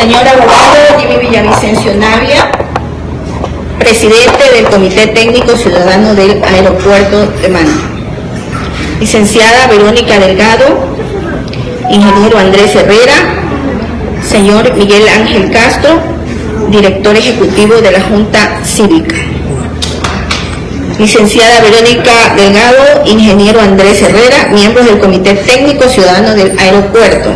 Señor abogado Jimmy Villavicencio Navia, presidente del Comité Técnico Ciudadano del Aeropuerto de Manta. Licenciada Verónica Delgado, ingeniero Andrés Herrera, señor Miguel Ángel Castro, director ejecutivo de la Junta Cívica. Licenciada Verónica Delgado, ingeniero Andrés Herrera, miembros del Comité Técnico Ciudadano del Aeropuerto.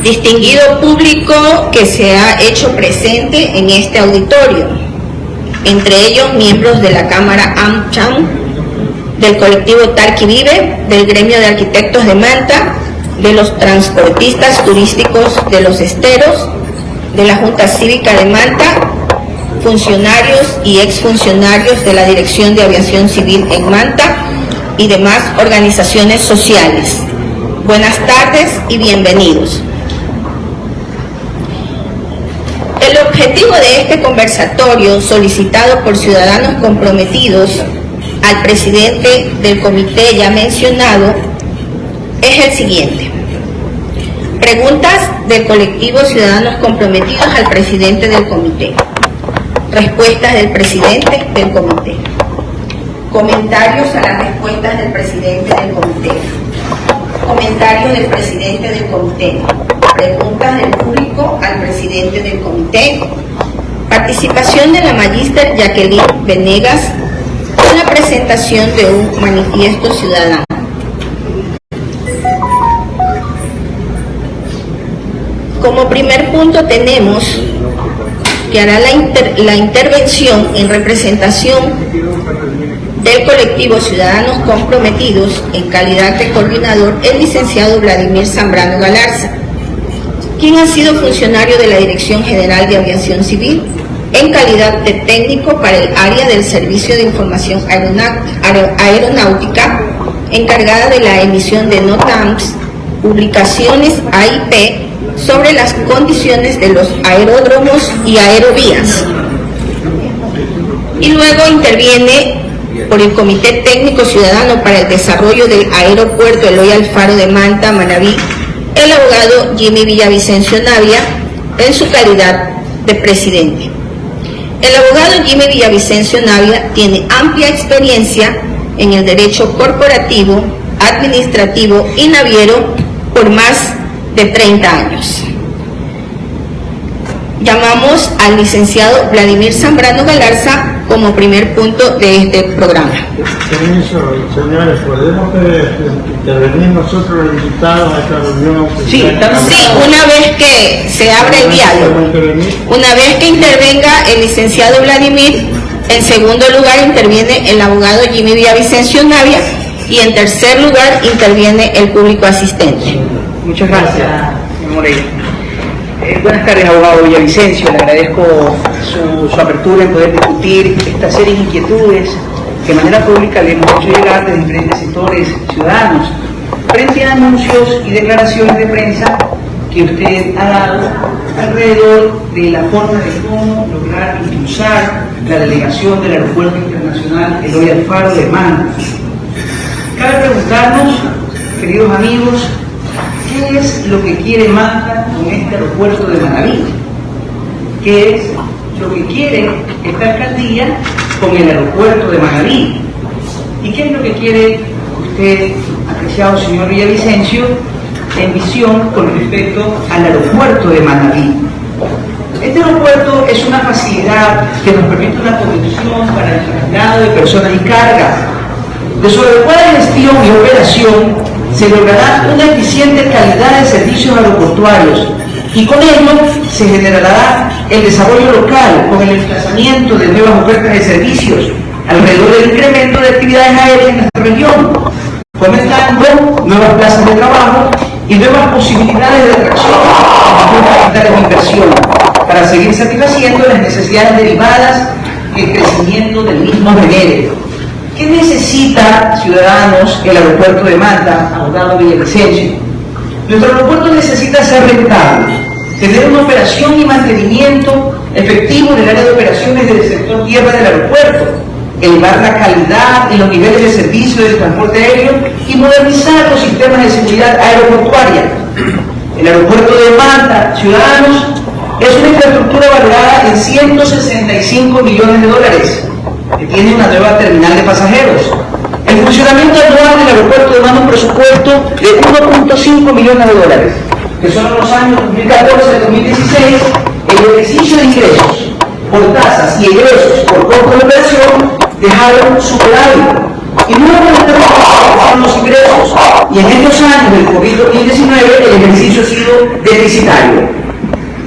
Distinguido público que se ha hecho presente en este auditorio, entre ellos miembros de la Cámara AmCham, del colectivo Tarqui Vive, del Gremio de Arquitectos de Manta, de los transportistas turísticos de los esteros, de la Junta Cívica de Manta, funcionarios y exfuncionarios de la Dirección de Aviación Civil en Manta y demás organizaciones sociales. Buenas tardes y bienvenidos. El objetivo de este conversatorio, solicitado por ciudadanos comprometidos al presidente del comité ya mencionado, es el siguiente. Preguntas del colectivo Ciudadanos Comprometidos al presidente del comité. Respuestas del presidente del comité. Comentarios a las respuestas del presidente del comité. Comentarios del presidente del comité. Preguntas del público al presidente del comité. Participación de la magíster Jacqueline Venegas en la presentación de un manifiesto ciudadano. Como primer punto tenemos que hará la intervención en representación del colectivo Ciudadanos Comprometidos en calidad de coordinador el licenciado Vladimir Zambrano Galarza, quien ha sido funcionario de la Dirección General de Aviación Civil en calidad de técnico para el área del Servicio de Información Aeronáutica, encargada de la emisión de NOTAMs, publicaciones AIP sobre las condiciones de los aeródromos y aerovías. Y luego interviene por el Comité Técnico Ciudadano para el Desarrollo del Aeropuerto Eloy Alfaro de Manta, Manabí, el abogado Jimmy Villavicencio Navia, en su calidad de presidente. El abogado Jimmy Villavicencio Navia tiene amplia experiencia en el derecho corporativo, administrativo y naviero por más de 30 años. Llamamos al licenciado Vladimir Zambrano Galarza como primer punto de este programa. Permiso, señores, ¿podemos intervenir nosotros los invitados a esta reunión? Sí, una vez que se abre el diálogo, una vez que intervenga el licenciado Vladimir, en segundo lugar interviene el abogado Jimmy Villavicencio Navia y en tercer lugar interviene el público asistente. Muchas gracias, señor Moreira. Buenas tardes, abogado Villavicencio. Le agradezco su apertura en poder discutir esta serie de inquietudes que de manera pública le hemos hecho llegar de diferentes sectores ciudadanos frente a anuncios y declaraciones de prensa que usted ha dado alrededor de la forma de cómo lograr impulsar la delegación del Aeropuerto Internacional Eloy Alfaro de Manta. Cabe preguntarnos, queridos amigos, ¿qué es lo que quiere Manta con este aeropuerto de Manabí? ¿Qué es lo que quiere esta alcaldía con el aeropuerto de Manabí? ¿Y qué es lo que quiere usted, apreciado señor Villavicencio, en visión con respecto al aeropuerto de Manabí? Este aeropuerto es una facilidad que nos permite una condición para el traslado de personas y carga. De su adecuada gestión y operación se logrará una eficiente calidad de servicios aeroportuarios y con ello se generará el desarrollo local con el emplazamiento de nuevas ofertas de servicios alrededor del incremento de actividades aéreas en nuestra región, fomentando nuevas plazas de trabajo y nuevas posibilidades de atracción a capitales de inversión para seguir satisfaciendo las necesidades derivadas del crecimiento del mismo genere. ¿Qué necesita, ciudadanos, el aeropuerto de Manta, abogado Villavicencio? Nuestro aeropuerto necesita ser rentable, tener una operación y mantenimiento efectivo en el área de operaciones del sector tierra del aeropuerto, elevar la calidad y los niveles de servicio del transporte aéreo y modernizar los sistemas de seguridad aeroportuaria. El aeropuerto de Manta, ciudadanos, es una infraestructura valorada en 165 millones de dólares, que tiene una nueva terminal de pasajeros. El funcionamiento anual del aeropuerto demanda un presupuesto de 1.5 millones de dólares, que son los años 2014 al 2016, el ejercicio de ingresos por tasas y egresos por costo de operación dejaron superávit. Y luego de los ingresos, y en estos años del COVID-19 el ejercicio ha sido deficitario.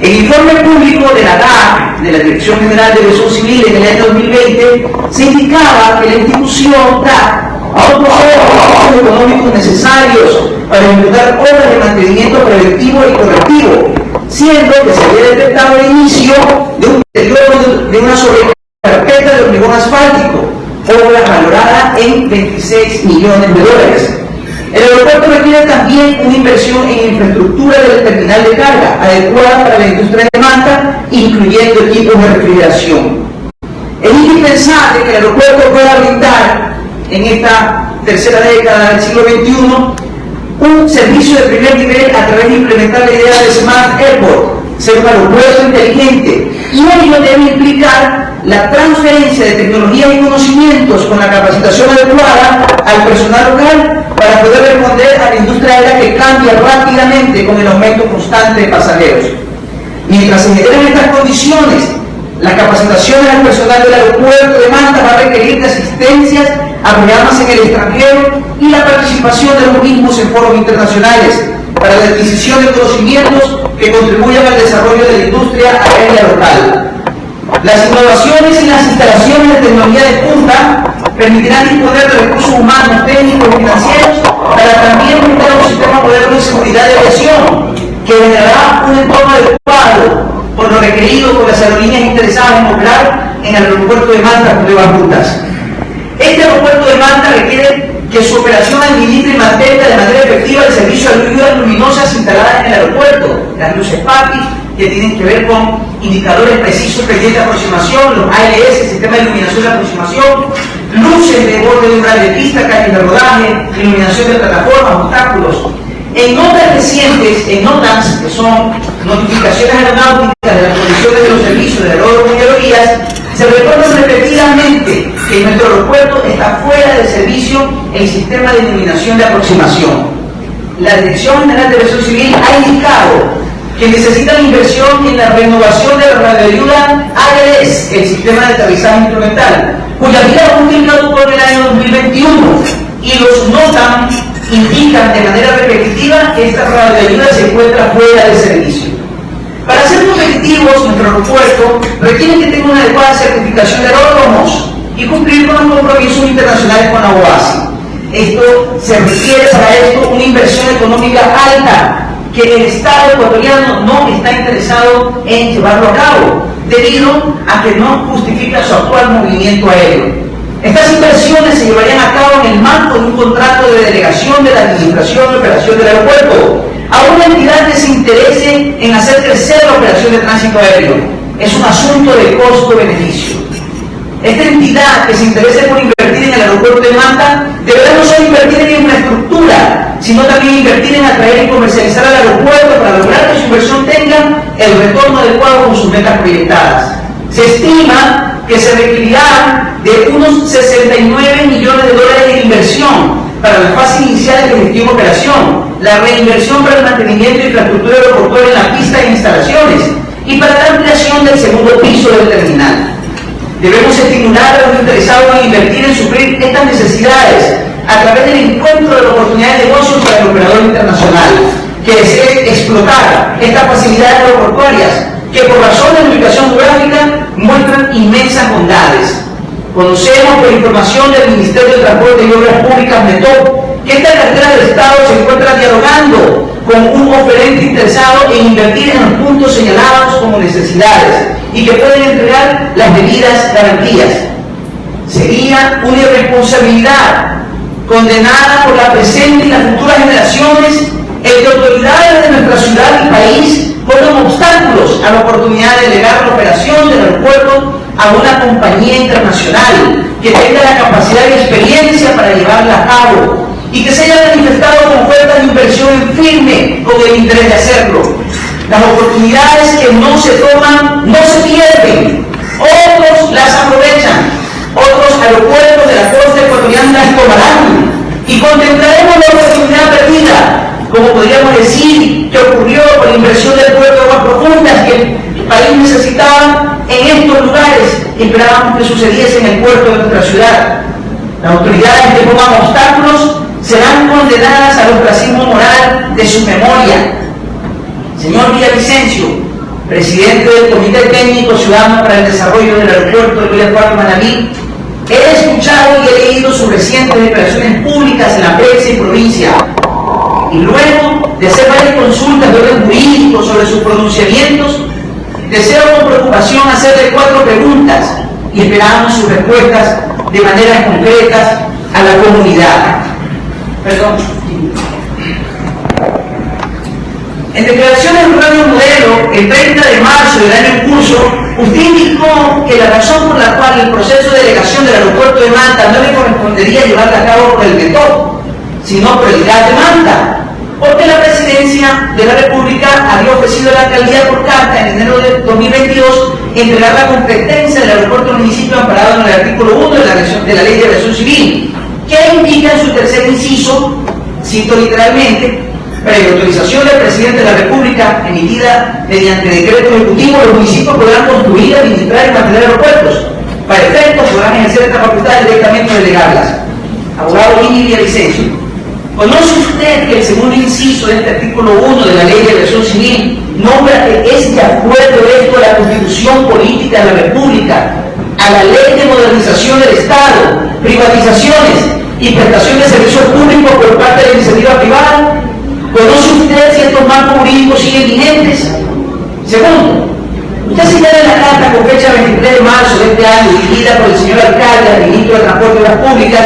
El informe público de la DAC, de la Dirección General de Aviación Civil, en el año 2020, se indicaba que la institución DAC aún posee los recursos económicos necesarios para ejecutar obras de mantenimiento preventivo y correctivo, siendo que se había detectado el inicio de un deterioro de una sobrecarpeta de hormigón asfáltico, obra valorada en 26 millones de dólares. El aeropuerto requiere también una inversión en infraestructura del terminal de carga, adecuada para la industria de Manta, incluyendo equipos de refrigeración. Es indispensable que el aeropuerto pueda brindar, en esta tercera década del siglo XXI, un servicio de primer nivel a través de implementar la idea de Smart Airport, ser un aeropuerto inteligente, y ello debe implicar la transferencia de tecnologías y conocimientos con la capacitación adecuada al personal local para poder responder a la industria aérea que cambia rápidamente con el aumento constante de pasajeros. Mientras se generen estas condiciones, la capacitación del personal del aeropuerto de Manta va a requerir de asistencias a programas en el extranjero y la participación de los mismos en foros internacionales para la adquisición de conocimientos que contribuyan al desarrollo de la industria aérea local. Las innovaciones y las instalaciones de tecnología de punta permitirán disponer de recursos humanos, técnicos y financieros para también brindar un sistema moderno de seguridad de aviación que generará un entorno adecuado por lo requerido por las aerolíneas interesadas en operar en el aeropuerto de Manta con nuevas rutas. Este aeropuerto de Manta requiere que su operación administre y mantenga de manera efectiva el servicio de ayudas luminosas instaladas en el aeropuerto, las luces PAPI, que tienen que ver con indicadores precisos pendientes de aproximación, los ALS, sistema de iluminación de aproximación, luces de borde de umbral de pista, calles de rodaje, iluminación de plataformas, obstáculos. En notas recientes, en NOTAMS, que son notificaciones aeronáuticas de las condiciones de los servicios de aeródromos y aerolíneas, se recuerda repetidamente que en nuestro aeropuerto está fuera de servicio el sistema de iluminación de aproximación. La Dirección General de Aviación Civil ha indicado que necesitan inversión en la renovación de la radioayuda ALS, el sistema de aterrizaje instrumental, cuya vida útil caducó en el año 2021, y los NOTAM indican de manera repetitiva que esta radioayuda se encuentra fuera de servicio. Para ser competitivos, nuestro aeropuerto requiere que tenga una adecuada certificación de aeródromos y cumplir con los compromisos internacionales con la OASI. Se requiere para esto una inversión económica alta que el Estado ecuatoriano no está interesado en llevarlo a cabo, debido a que no justifica su actual movimiento aéreo. Estas inversiones se llevarían a cabo en el marco de un contrato de delegación de la administración y operación del aeropuerto a una entidad que se interese en hacer crecer la operación de tránsito aéreo. Es un asunto de costo-beneficio. Esta entidad que se interese por invertir en el aeropuerto de Manta deberá no solo invertir en infraestructura, sino también invertir en atraer y comercializar al aeropuerto para lograr que su inversión tenga el retorno adecuado con sus metas proyectadas. Se estima que se requerirá de unos 69 millones de dólares en inversión para la fase inicial de gestión y operación, la reinversión para el mantenimiento de infraestructura aeroportuaria en la pista e instalaciones y para la ampliación del segundo piso del terminal. Debemos estimular a los interesados en invertir en suplir estas necesidades a través del encuentro de la oportunidad de negocios para el operador internacional que desee explotar estas facilidades aeroportuarias que por razón de ubicación geográfica muestran inmensas bondades. Conocemos por información del Ministerio de Transporte y Obras Públicas, METOP, que esta cartera del Estado se encuentra dialogando con un oferente interesado en invertir en los puntos señalados como necesidades y que pueden entregar las debidas garantías. Sería una irresponsabilidad condenada por la presente y las futuras generaciones el que autoridades de nuestra ciudad y país pongan obstáculos a la oportunidad de delegar la operación del aeropuerto a una compañía internacional que tenga la capacidad y experiencia para llevarla a cabo. y que se haya manifestado con ofertas de inversión en firme con el interés de hacerlo. Las oportunidades que no se toman no se pierden, otros las aprovechan, otros aeropuertos de la costa ecuatoriana las tomarán y contemplaremos la oportunidad perdida, como podríamos decir que ocurrió con la inversión del puerto de Aguas Profundas que el país necesitaba en estos lugares y esperábamos que sucediese en el puerto de nuestra ciudad. Las autoridades que pongan obstáculos serán condenadas al ostracismo moral de su memoria. Señor Villavicencio, presidente del Comité Técnico Ciudadano para el Desarrollo del Aeropuerto de Luis Eduardo Manaví, he escuchado y he leído sus recientes declaraciones públicas en la prensa y provincia, y luego de hacer varias consultas de orden jurídico sobre sus pronunciamientos, deseo con preocupación hacerle 4 preguntas y esperamos sus respuestas de maneras concretas a la comunidad. Perdón. En declaraciones en Radio Modelo, el 30 de marzo del año en curso, usted indicó que la razón por la cual el proceso de delegación del aeropuerto de Manta no le correspondería llevarla a cabo por el METOC, sino por el GAT de Manta, porque la Presidencia de la República había ofrecido a la alcaldía por carta en enero de 2022 entregar la competencia del aeropuerto municipio amparado en el artículo 1 de la Ley de Aviación Civil, que indica en su tercer inciso, cito literalmente, previa autorización del presidente de la República emitida mediante decreto ejecutivo, los municipios podrán construir, administrar y mantener aeropuertos. Para efecto, podrán ejercer esta facultad directamente o delegarlas. Abogado Vini Villavicencio, ¿conoce usted que el segundo inciso de este artículo 1 de la Ley de Aviación Civil nombra que es de acuerdo esto a la Constitución Política de la República, a la Ley de Modernización del Estado, privatizaciones y prestación de servicios públicos por parte de la iniciativa privada? ¿Conoce usted si estos marcos jurídicos siguen vigentes? Segundo, usted señala en la carta con fecha 23 de marzo de este año, dirigida por el señor alcalde al ministro de Transporte y Obras Públicas,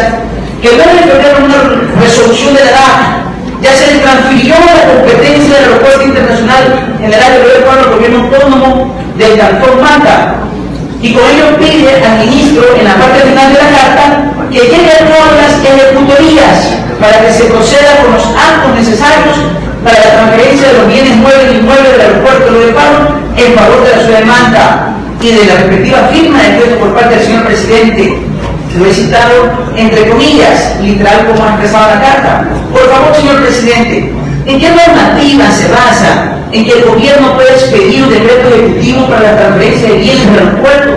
que el 9 de febrero una resolución de la DAC ya se le transfirió la competencia del aeropuerto internacional en el área de al gobierno autónomo del Cantón Manta, y con ello pide al ministro en la parte final de la carta que llegue a todas las ejecutorías para que se proceda con los actos necesarios para la transferencia de los bienes muebles e inmuebles del aeropuerto de Pablo en favor de la ciudad de Manta y de la respectiva firma de decreto por parte del señor presidente. Lo he citado entre comillas, literal como ha expresado la carta. Por favor, señor presidente, ¿en qué normativa se basa en que el gobierno puede expedir un decreto ejecutivo para la transferencia de bienes del aeropuerto,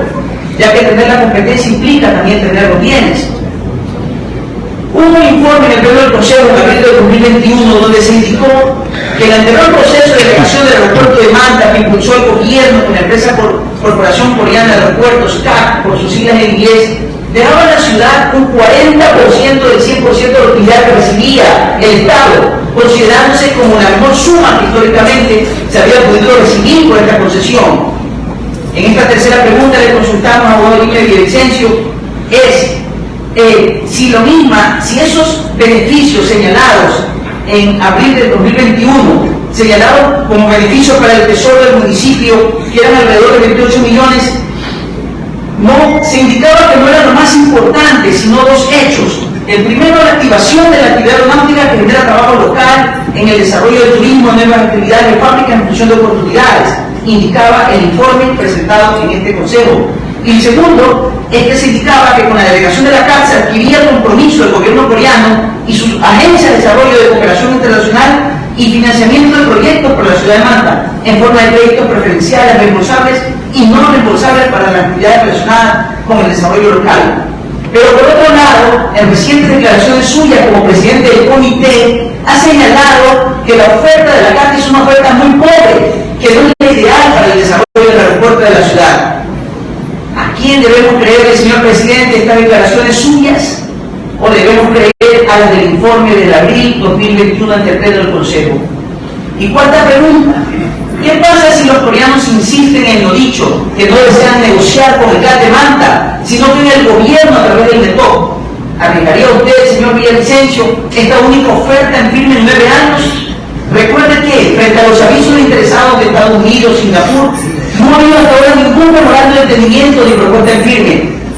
ya que tener la competencia implica también tener los bienes? Hubo un informe en el pleno del Consejo en abril de 2021 donde se indicó que el anterior proceso de delegación del aeropuerto de Manta que impulsó el gobierno con la empresa Corporación Coreana de Aeropuertos, CAC, por sus siglas en inglés, dejaba a la ciudad un 40% del 100% de la utilidad que recibía el Estado, considerándose como la mejor suma que históricamente se había podido recibir por esta concesión. En esta tercera pregunta le consultamos a abogado Villavicencio si esos beneficios señalados en abril del 2021, señalados como beneficios para el tesoro del municipio, que eran alrededor de 28 millones, no, se indicaba que no era lo más importante, sino 2 hechos. El primero, la activación de la actividad aeronáutica que genera trabajo local en el desarrollo del turismo, nuevas actividades de fábrica en función de oportunidades, indicaba el informe presentado en este consejo. Y el segundo es que se indicaba que con la delegación de la CAC se adquiría el compromiso del gobierno coreano y su Agencia de Desarrollo de Cooperación Internacional y financiamiento de proyectos por la ciudad de Manta, en forma de créditos preferenciales, reembolsables y no reembolsables para las actividades relacionadas con el desarrollo local. Pero por otro lado, en recientes declaraciones suyas como presidente del comité, ha señalado que la oferta de la CAC es una oferta muy pobre, que no es la ideal para el desarrollo del aeropuerto de la ciudad. ¿A quién debemos creer, señor presidente, estas declaraciones suyas? ¿O debemos creer a las del informe del abril 2021 ante el pleno del Consejo? Y cuarta pregunta, ¿qué pasa si los coreanos insisten en lo dicho, que no desean negociar con el GAT de Manta, sino que en el gobierno a través del METOC? ¿Arriesgaría usted, señor Villavicencio, esta única oferta en firme en 9 años? Recuerde que, frente a los avisos de interesados de Estados Unidos, Singapur, no ha habido hasta ahora ningún memorando de entendimiento ni propuesta en firme.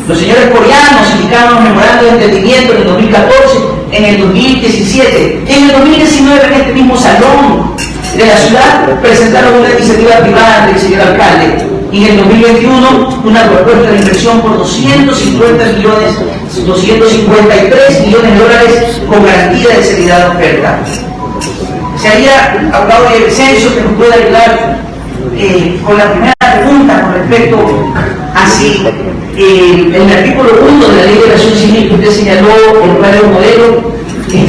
Los señores coreanos indicaron firmaron memorando de entendimiento en el 2014, en el 2017, en el 2019 en este mismo salón de la ciudad presentaron una iniciativa privada del señor alcalde y en el 2021 una propuesta de inversión por 253 millones de dólares con garantía de seriedad de oferta. Sería abogado de Vicencio que nos pueda ayudar con la primera pregunta con respecto a si el artículo 1 de la Ley de Relación Civil que usted señaló, el cual es un modelo,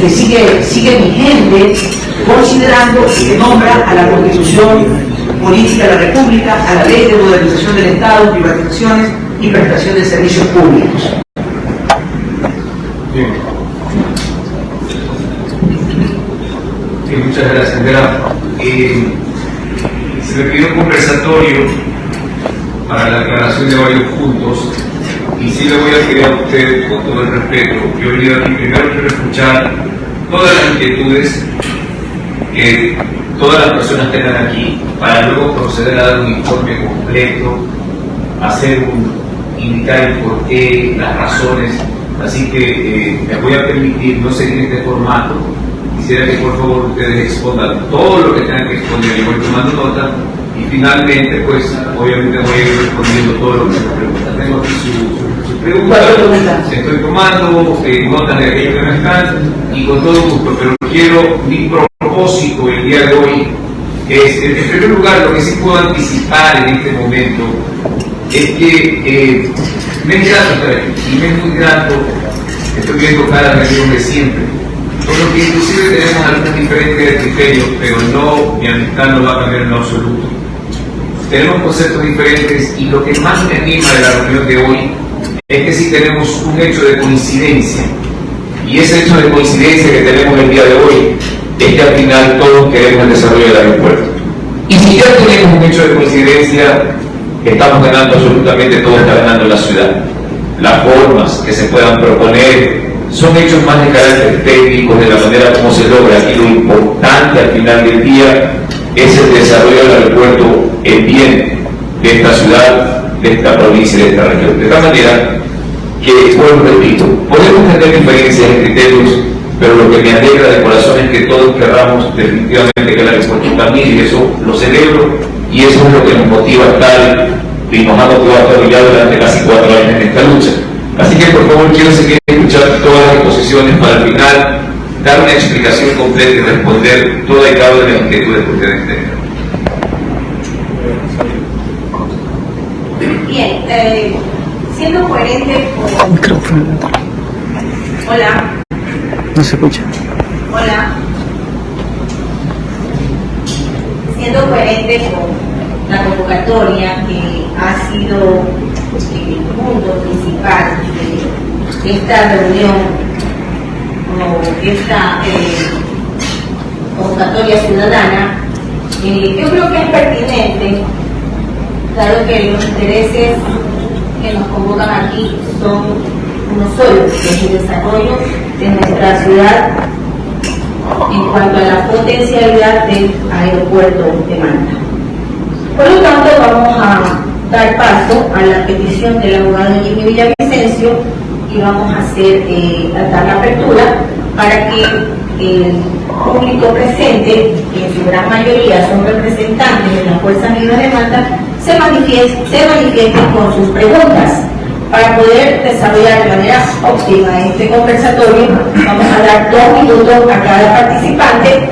sigue vigente, considerando que nombra a la Constitución Política de la República, a la Ley de Modernización del Estado, privatizaciones y prestación de servicios públicos. Bien. Sí, muchas gracias. Verá, se me pidió un conversatorio para la aclaración de varios puntos y sí le voy a pedir a usted, con todo el respeto, yo he venido aquí primero quiero escuchar todas las inquietudes que todas las personas tengan aquí para luego proceder a dar un informe completo, indicar el porqué, las razones. Así que me voy a permitir no seguir este formato. Quisiera que por favor ustedes expongan todo lo que tengan que exponer. Yo voy tomando nota y finalmente, pues, obviamente voy a ir respondiendo todo lo que se me pregunta. Tengo aquí su pregunta. Estoy tomando notas de aquello que me están y con todo gusto, pero mi propósito el día de hoy es, en primer lugar, lo que sí puedo anticipar en este momento es que me es grato estar aquí y me es muy grato, estoy viendo caras de amigos de siempre, con lo que inclusive tenemos algunos diferentes criterios, pero no, mi amistad no va a cambiar en lo absoluto. Tenemos conceptos diferentes y lo que más me anima de la reunión de hoy es que sí tenemos un hecho de coincidencia, y ese hecho de coincidencia que tenemos el día de hoy es que al final todos queremos el desarrollo del aeropuerto. Y si ya tenemos un hecho de coincidencia, estamos ganando absolutamente, todo está ganando en la ciudad. Las formas que se puedan proponer son hechos más de carácter técnico, de la manera como se logra, y lo importante al final del día es el desarrollo del aeropuerto en bien de esta ciudad, de esta provincia y de esta región. De tal manera que, vuelvo repito, podemos tener diferencias en criterios, pero lo que me alegra de corazón es que todos querramos definitivamente que el aeropuerto camine, y eso lo celebro, y eso es lo que nos motiva a estar y nos ha motivado a estar ya durante casi 4 años en esta lucha. Así que por favor quiero seguir escuchando todas las exposiciones para al final dar una explicación completa y responder toda y cada una de las inquietudes que ustedes tengan. Bien, siendo coherente con... Micrófono. Hola. No se escucha. Hola. Siendo coherente con la convocatoria que ha sido el punto principal de esta reunión o esta convocatoria ciudadana, yo creo que es pertinente, dado que los intereses que nos convocan aquí son uno solo, que es el desarrollo de nuestra ciudad en cuanto a la potencialidad del aeropuerto de Manta. Por lo tanto, vamos a dar paso a la petición del abogado Jimmy Villavicencio y vamos a dar la apertura para que el público presente, que en su gran mayoría son representantes de las Fuerzas Vivas de Manta, se manifiesten con sus preguntas. Para poder desarrollar de manera óptima este conversatorio, vamos a dar 2 minutos a cada participante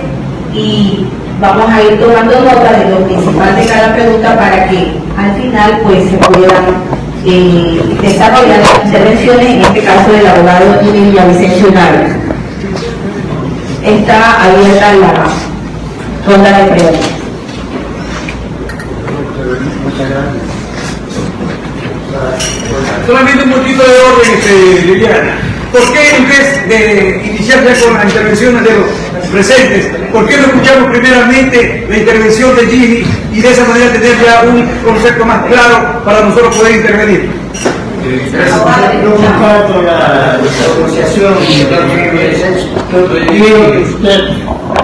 y vamos a ir tomando nota de lo principal de cada pregunta para que al final pues se puedan desarrollar las intervenciones, en este caso del abogado Jimmy Villavicencio Navia. Está abierta la ronda de preguntas. Muchas gracias. Solamente un poquito de orden, Liliana. ¿Por qué en vez de iniciar ya con las intervenciones de los presentes, por qué no escuchamos primeramente la intervención de Jimmy y de esa manera tener ya un concepto más claro para nosotros poder intervenir? Gracias. La asociación y usted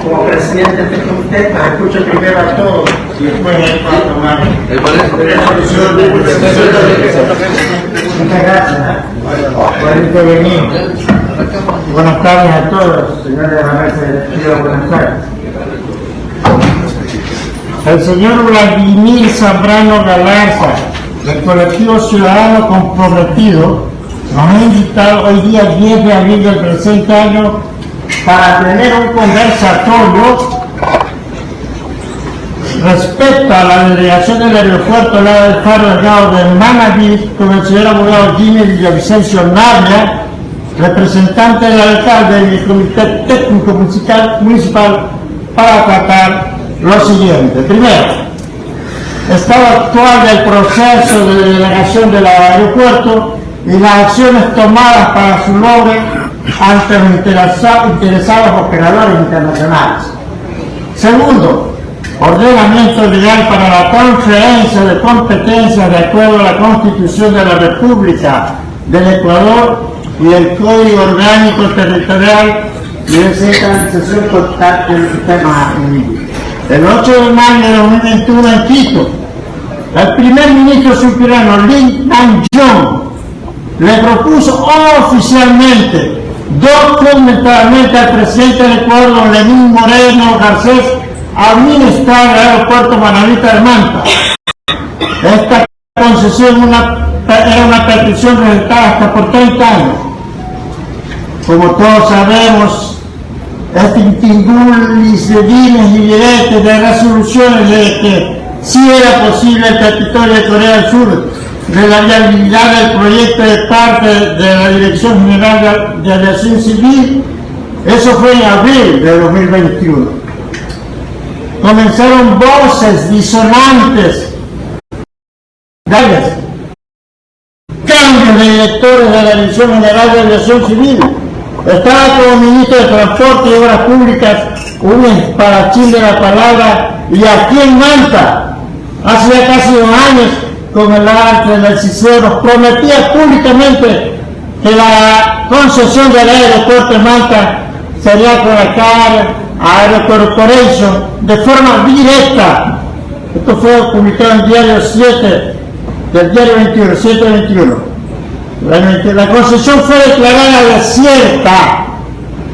como presidente de este comité, pues escucho primero a todos y después a tomar resolución. Muchas gracias por intervenir. Buenas tardes a todos, señores de la mesa de Buenas tardes. El señor Vladimir Zambrano Galarza, del colectivo Ciudadano Comprometido, nos ha invitado hoy día 10 de abril del presente año para tener un conversatorio respecto a la delegación del aeropuerto Lado del Faro Delgado de Manaví con el señor abogado Jimmy Villavicencio Navia, representante del alcalde y del comité técnico municipal, para tratar lo siguiente. Primero, estado actual del proceso de delegación del aeropuerto y las acciones tomadas para su logro ante los interesados operadores internacionales. Segundo, ordenamiento legal para la transferencia de competencias de acuerdo a la Constitución de la República del Ecuador y el Código Orgánico Territorial y descentralización constante del sistema jurídico. El 8 de mayo de 2021 en Quito, el primer ministro surcoreano Lee Nak-yeon le propuso oficialmente, documentalmente al presidente del Ecuador, don Lenín Moreno Garcés, administrar el aeropuerto Manavita de Manta. Esta concesión era una petición realizada hasta por 30 años. Como todos sabemos, este tingulis de dimes y diretes de resoluciones de que sí era posible el territorio de Corea del Sur, de la viabilidad del proyecto de parte de la Dirección General de Aviación Civil, eso fue en abril de 2021. Comenzaron voces disonantes, cambios de directores de la Dirección General de Aviación Civil. Estaba como ministro de Transporte y Obras Públicas un espadachín de la palabra, y aquí en Manta, hace ya casi 2 años, con el arte del Cicero, nos prometía públicamente que la concesión del aeropuerto de Manta sería por acá a Aerocorporation de forma directa. Esto fue publicado en el diario 7 del diario 21, 721. La concesión fue declarada desierta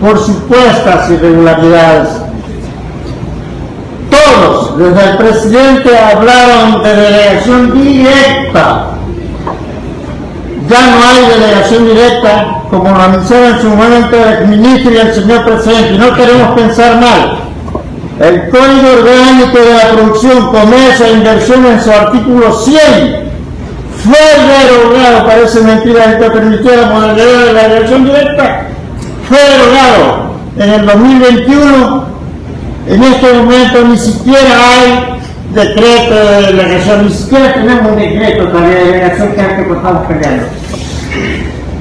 por supuestas irregularidades. Todos, desde el presidente, hablaron de delegación directa. Ya no hay delegación directa, como lo anunciaron en su momento el ministro y el señor presidente, y no queremos pensar mal. El Código Orgánico de la Producción, Comercio e Inversión, en su artículo 100, fue derogado, parece mentira que permitió la modalidad de la delegación directa, fue derogado en el 2021. En este momento ni siquiera hay decreto de delegación, ni siquiera tenemos un decreto todavía de delegación, que es que estamos peleando.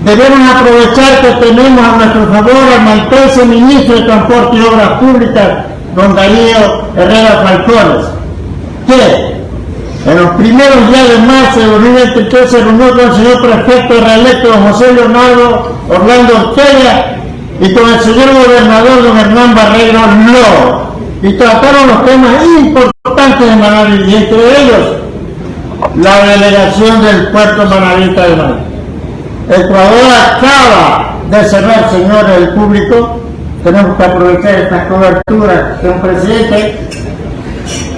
Debemos aprovechar que tenemos a nuestro favor al maltense ministro de Transporte y Obras Públicas, don Darío Herrera Falcones, que en los primeros días de marzo de 2023 se reunió con el señor prefecto reelecto don José Leonardo Orlando Ortega y con el señor gobernador don Hernán Barreiro Ló, y trataron los temas importantes de Manaví, y entre ellos la delegación del puerto Manavita de Manta. Ecuador acaba de cerrar, señores del público, tenemos que aprovechar estas coberturas, señor presidente.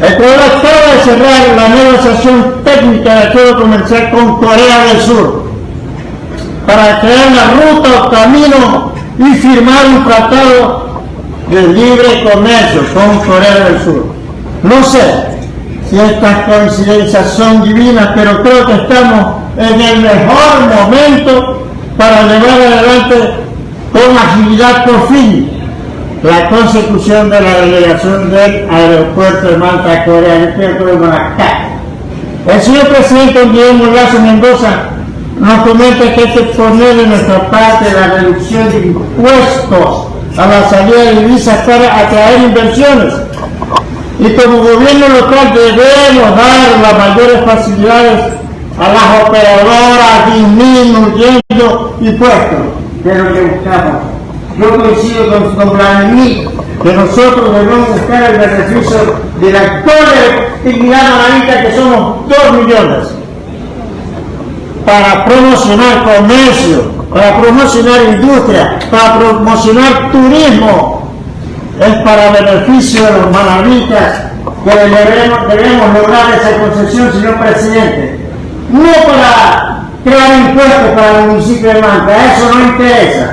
Ecuador acaba de cerrar la negociación técnica de acuerdo comercial con Corea del Sur para crear una ruta o camino y firmar un tratado de libre comercio con Corea del Sur. No sé si estas coincidencias son divinas, pero creo que estamos en el mejor momento para llevar adelante con agilidad por fin la consecución de la delegación del aeropuerto de Manta, Corea del Sur. El señor presidente Guillermo Lazo Mendoza nos comenta que hay que poner de nuestra parte la reducción de impuestos a la salida de divisas para atraer inversiones. Y como gobierno local debemos dar las mayores facilidades a las operadoras, disminuyendo impuestos, de lo que buscamos yo coincido con Vladimir, que nosotros debemos buscar el beneficio de la colectividad manavita, que somos 2 millones, para promocionar comercio, para promocionar industria, para promocionar turismo. Es para beneficio de los manavitas que debemos lograr esa concesión, señor presidente. No para crear impuestos para el municipio de Manta, eso no interesa.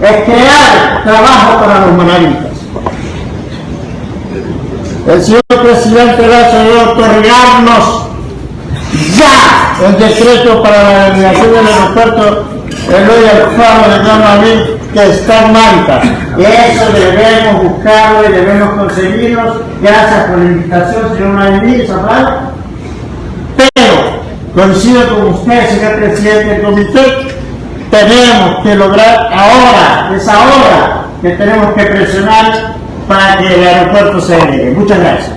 Es crear trabajo para los manavitas. El señor presidente Lazo debe otorgarnos ya el decreto para la delegación del aeropuerto Eloy Alfaro de Manaví, que está en Manta. Eso debemos buscarlo y debemos conseguirlo. Gracias por la invitación, señor Vladimir Zavala. Pero coincido con usted, señor presidente del comité, tenemos que lograr ahora, es ahora que tenemos que presionar para que el aeropuerto se delegue. Muchas gracias.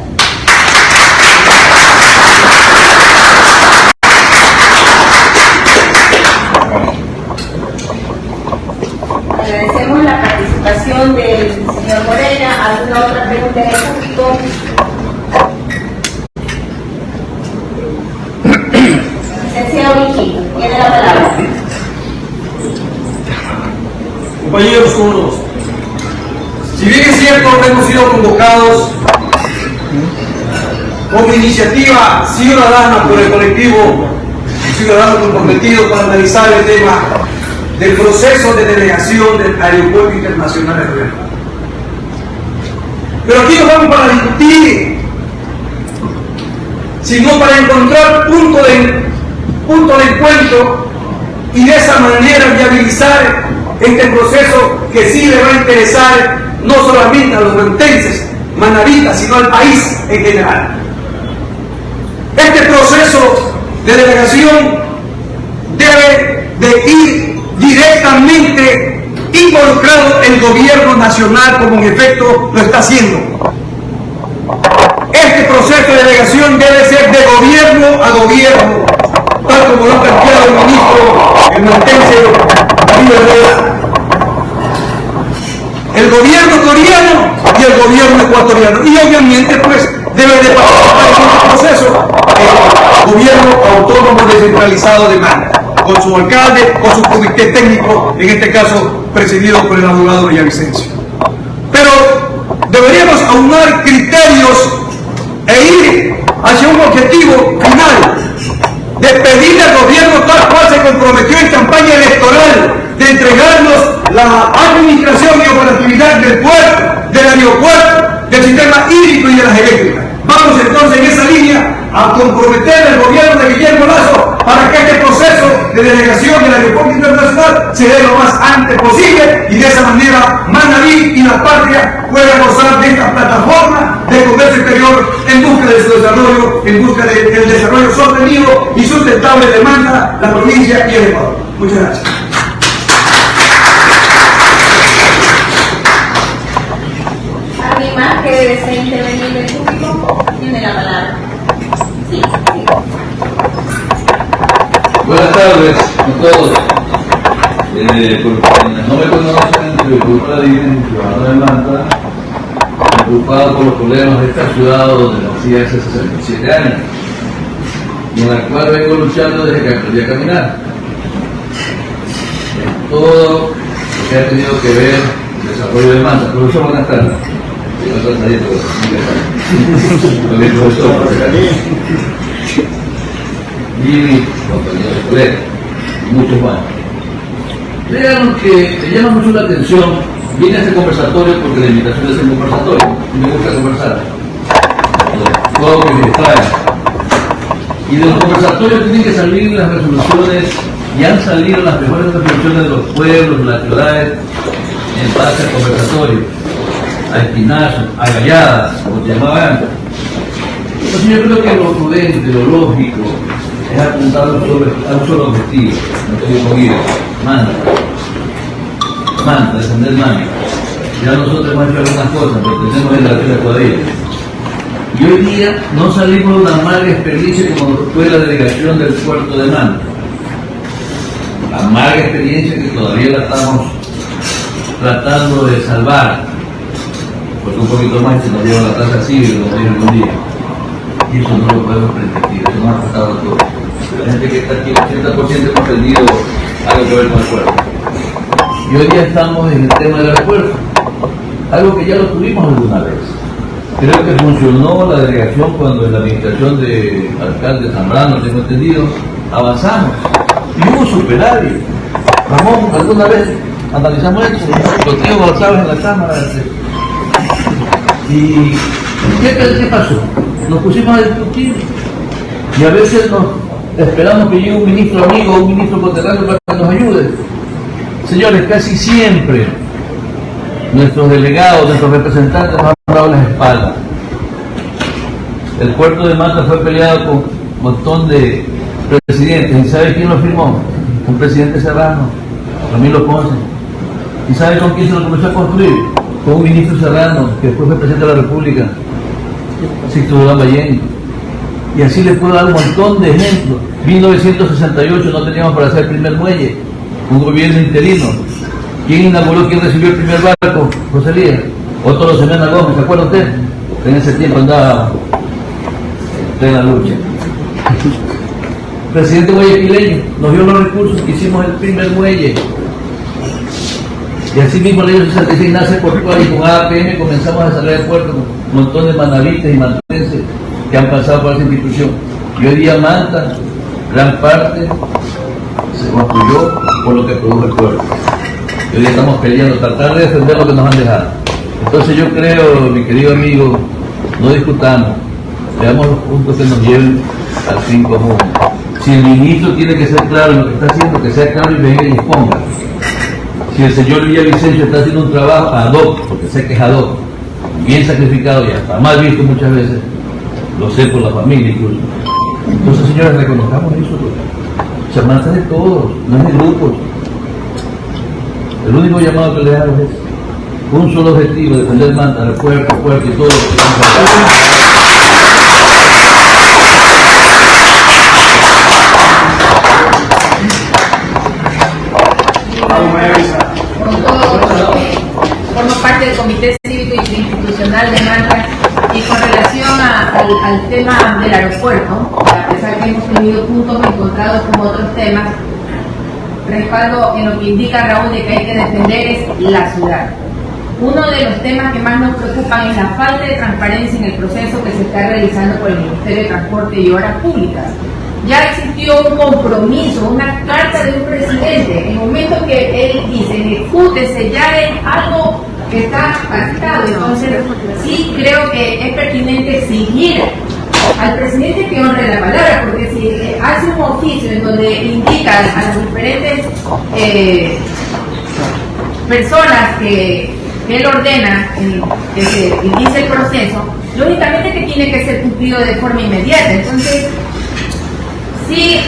Agradecemos la participación del señor Morena. ¿Alguna otra pregunta en el público? Licenciado Vigil, tiene la palabra. Compañeros, todos, si bien es cierto, hemos sido convocados como iniciativa ciudadana por el colectivo Ciudadanos Comprometidos para analizar el tema del proceso de delegación del Aeropuerto Internacional de Río. Pero aquí no vamos para discutir, sino para encontrar punto de encuentro y de esa manera viabilizar este proceso que sí le va a interesar no solamente a los mantenses, manavitas, sino al país en general. Este proceso de delegación debe de ir directamente involucrado el gobierno nacional, como en efecto lo está haciendo. Este proceso de delegación debe ser de gobierno a gobierno, tal como lo ha planteado el ministro, el mantense David Herrera. El gobierno coreano y el gobierno ecuatoriano. Y obviamente pues debe de participar en este proceso el gobierno autónomo descentralizado de Manta, con su alcalde, con su comité técnico, en este caso presidido por el abogado Villavicencio. Pero deberíamos aunar criterios e ir hacia un objetivo final, de pedirle al gobierno tal cual se comprometió en campaña electoral, de entregarnos la administración y operatividad del puerto, del aeropuerto, del sistema hídrico y de las eléctricas. Vamos entonces en esa línea a comprometer al gobierno de Guillermo Lazo para que este proceso de delegación del aeropuerto internacional se dé lo más antes posible y de esa manera Manaví y la patria puedan gozar de esta plataforma de comercio exterior en busca de su desarrollo, en busca del desarrollo sostenido y sustentable de Manta, la provincia y el Ecuador. Muchas gracias. ¿Alguien más que desee intervenir del público? Tiene la palabra. Sí. Buenas tardes a todos. No me conocen, soy culpable de ciudadano de Manta, preocupado por los problemas de esta ciudad donde nací hace 67 años, con la cual vengo luchando desde que aprendí a caminar. Todo lo que ha tenido que ver el desarrollo de Manta. Profesor, buenas tardes. Y compañeros de colegio, y muchos más. Créanme que me llama mucho la atención. Vine a este conversatorio porque la invitación es un conversatorio y me gusta conversar. Todo lo que me distrae. Y de los conversatorios tienen que salir las resoluciones, y han salido las mejores resoluciones de los pueblos, de las ciudades, en base al conversatorio, a espinazos, a galladas, como se llamaban antes. Entonces yo creo que lo prudente, lo lógico, es apuntar a un solo objetivo, no tengo comida, Manta, defender Manta. Ya nosotros hemos hecho algunas cosas, pero tenemos en la tierra todavía. Y hoy día no salimos de una amarga experiencia como fue la delegación del puerto de Manta. Amarga experiencia que todavía la estamos tratando de salvar, porque un poquito más se nos lleva a la tasa civil, como dijo algún día. Y eso no lo podemos permitir, eso nos ha pasado a todos. La gente que está aquí, 80% hemos perdido algo que ver con el puerto. Y hoy día estamos en el tema del aeropuerto, algo que ya lo tuvimos alguna vez. Creo que funcionó la delegación cuando en la administración de alcalde Zambrano, tengo entendido, avanzamos. Y hubo superávit. Ramón, alguna vez analizamos eso, los tíos avanzados en la Cámara. ¿Y qué pasó? Nos pusimos a discutir y a veces esperamos que llegue un ministro amigo o un ministro coterráneo para que nos ayude. Señores, casi siempre nuestros delegados, nuestros representantes nos han dado las espaldas. El puerto de Manta fue peleado con un montón de presidentes. ¿Y sabe quién lo firmó? Un presidente Serrano, Ramiro Ponce. ¿Y sabe con quién se lo comenzó a construir? Con un ministro Serrano, que después fue presidente de la República, Sixto Durán Ballén. Y así le puedo dar un montón de ejemplos. 1968 no teníamos para hacer el primer muelle, un gobierno interino. ¿Quién inauguró, quién recibió el primer barco? José Elías. Otto Rosemena Gómez, ¿se acuerda usted? En ese tiempo andaba en la lucha. Presidente guayaquileño nos dio los recursos, hicimos el primer muelle. Y así mismo el año 66 nace Portugal y con APM comenzamos a desarrollar el puerto con un montón de manavistas y mantenses que han pasado por esa institución. Y hoy día Manta, gran parte, se construyó por lo que produjo el puerto. Y hoy día estamos peleando, tratar de defender lo que nos han dejado. Entonces yo creo, mi querido amigo, no discutamos, veamos los puntos que nos lleven al fin común. Si el ministro tiene que ser claro en lo que está haciendo, que sea claro y venga y exponga. Si el señor Villavicencio está haciendo un trabajo ad hoc, porque sé que es ad hoc, bien sacrificado y hasta mal visto muchas veces, lo sé por la familia incluso. Entonces, señores, reconozcamos eso. Se Manta es de todos, no es de grupos. El único llamado que le hago es un solo objetivo: defender Manta, el puerto y todo lo que formo parte del Comité Cívico y Institucional de Manta, y con relación al tema del aeropuerto, a pesar que hemos tenido puntos encontrados con otros temas, respaldo en lo que indica Raúl de que hay que defender es la ciudad. Uno de los temas que más nos preocupan es la falta de transparencia en el proceso que se está realizando por el Ministerio de Transporte y Obras Públicas. Ya existió un compromiso, una carta de un presidente. En el momento que él dice ejecútese, ya es algo que está pactado. Entonces, sí creo que es pertinente exigir al presidente que honre la palabra, porque si hace un oficio en donde indica a las diferentes personas que él ordena que se inicie el proceso, lógicamente que tiene que ser cumplido de forma inmediata. Entonces, sí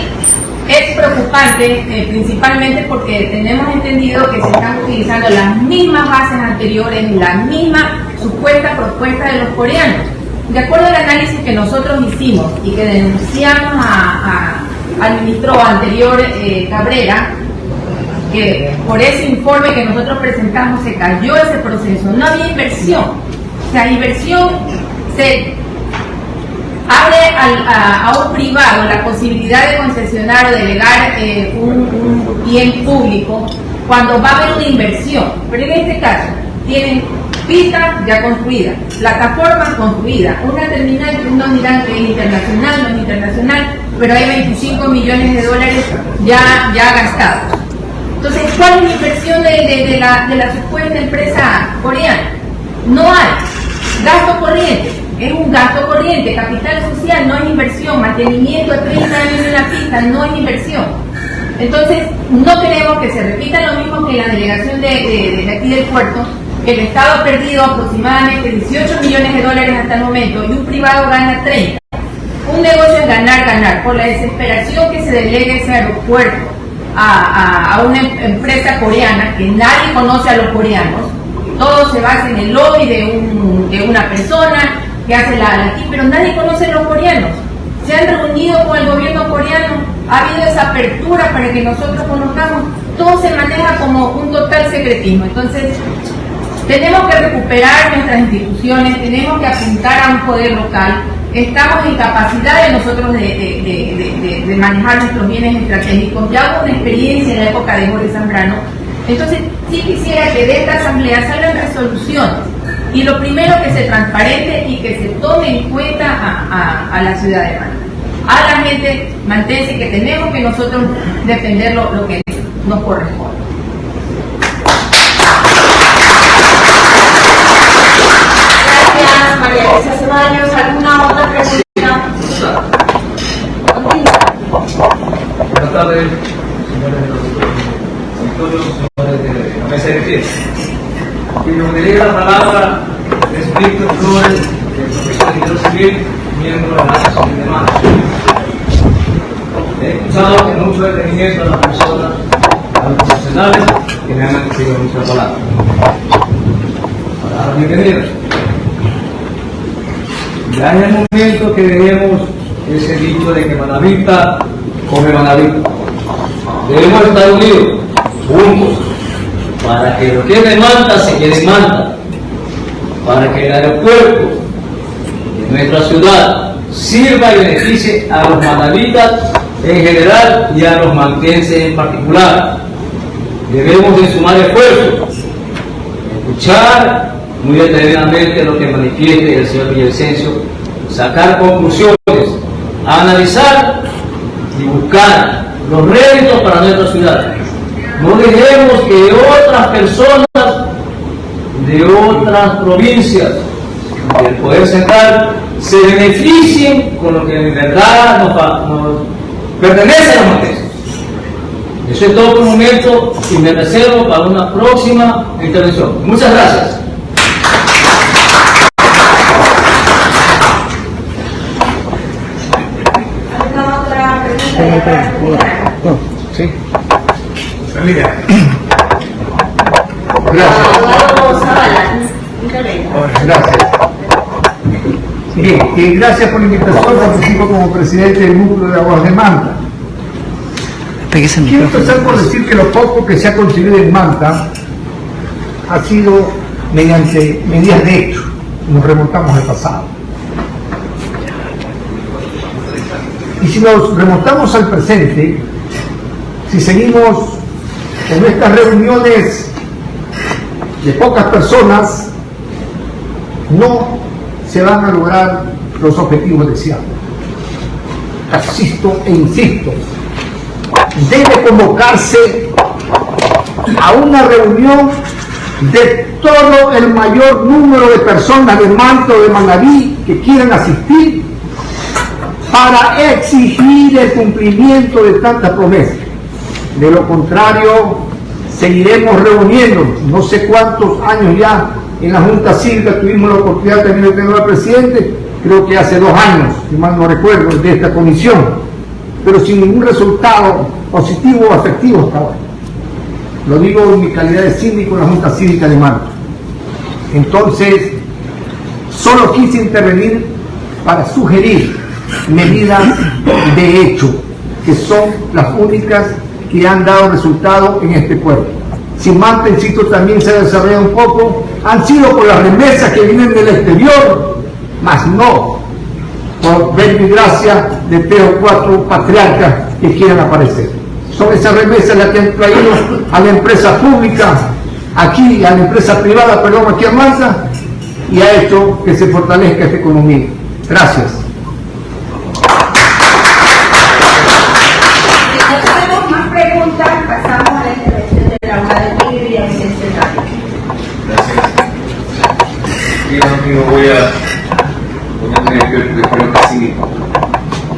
es preocupante, principalmente porque tenemos entendido que se están utilizando las mismas bases anteriores, la misma supuesta propuesta de los coreanos. De acuerdo al análisis que nosotros hicimos y que denunciamos al ministro anterior, Cabrera, que por ese informe que nosotros presentamos se cayó ese proceso, no había inversión. O sea, inversión se abre a un privado la posibilidad de concesionar o delegar un bien público cuando va a haber una inversión. Pero en este caso tienen pista ya construida, plataforma construida, una terminal que unos dirán que es internacional, no es internacional, pero hay 25 millones de dólares ya gastados. Entonces, ¿cuál es la inversión de la supuesta empresa coreana? No hay. Gasto corriente, es un gasto corriente. Capital social no es inversión. Mantenimiento de 30 años de una pista no es inversión. Entonces, no queremos que se repita lo mismo que en la delegación de aquí del puerto, que el Estado ha perdido aproximadamente 18 millones de dólares hasta el momento y un privado gana 30. Un negocio es ganar. Por la desesperación que se delegue ese aeropuerto a una empresa coreana que nadie conoce a los coreanos, todo se basa en el lobby de una persona que hace aquí, pero nadie conoce a los coreanos. Se han reunido con el gobierno coreano, ha habido esa apertura para que nosotros conozcamos. todo se maneja como un total secretismo. Entonces, tenemos que recuperar nuestras instituciones, tenemos que apuntar a un poder local. Estamos en capacidad de nosotros de manejar nuestros bienes estratégicos. Ya hubo una experiencia en la época de Jorge Zambrano. Entonces, sí quisiera que de esta asamblea salgan resoluciones. Y lo primero, que se transparente y que se tome en cuenta a la ciudad de Manta. A la gente mantense, que tenemos que nosotros defender lo que nos corresponde. Gracias, María Luisa Ceballos. ¿Alguna otra pregunta? Buenas tardes, señores de los señores de la mesa de pie. Quien me diga la palabra es Víctor Flores, profesor de Ingeniero Civil, miembro de la Asociación de Manta. He escuchado con mucho detenimiento a las personas, a los profesionales que me han acogido nuestra palabra. Palabra bienvenida. Ya es el momento que dejemos ese dicho de que manavita come manavita. Debemos estar unidos, juntos, para que lo que es de Manta se quede en Manta, para que el aeropuerto de nuestra ciudad sirva y beneficie a los manavitas en general y a los mantenses en particular. Debemos de sumar esfuerzos, escuchar muy detenidamente lo que manifieste el señor Villavicencio, sacar conclusiones, analizar y buscar los réditos para nuestra ciudad. No dejemos que otras personas de otras provincias del Poder Central se beneficien con lo que en verdad nos pertenece a los mantenses. Eso es todo por un momento y me reservo para una próxima intervención. Muchas gracias. ¿Alguna otra pregunta? Sí. Abogado Zavala, intervenga. Gracias. Bien, gracias por la invitación. Participo como presidente del núcleo de aguas de Manta. Quiero empezar por decir que lo poco que se ha conseguido en Manta ha sido mediante medidas de hecho. Nos remontamos al pasado. Y si nos remontamos al presente, si seguimos con estas reuniones de pocas personas, no se van a lograr los objetivos deseados. Persisto e insisto, debe convocarse a una reunión de todo el mayor número de personas de Manta o de Manabí que quieran asistir para exigir el cumplimiento de tantas promesas. De lo contrario, seguiremos reuniéndonos. No sé cuántos años ya en la Junta Cívica tuvimos la oportunidad también de tener al presidente, creo que hace 2 años, si mal no recuerdo, de esta comisión, pero sin ningún resultado positivo o efectivo hasta ahora. Lo digo en mi calidad de síndico en la Junta Cívica de Manta. Entonces, solo quise intervenir para sugerir medidas de hecho, que son las únicas que han dado resultado en este pueblo. Si Manta, insisto, también se ha desarrollado un poco, han sido por las remesas que vienen del exterior, mas no por verbigracia de 3 o 4 patriarcas que quieran aparecer. Son esas remesas las que han traído a la empresa pública, aquí, a la empresa privada, perdón, aquí a Manta, y ha hecho que se fortalezca esta economía. Gracias. Pasamos a la intervención de la abogada de Villavicencio. Gracias. Bien, amigo, voy a ponerme de pie porque creo que sí.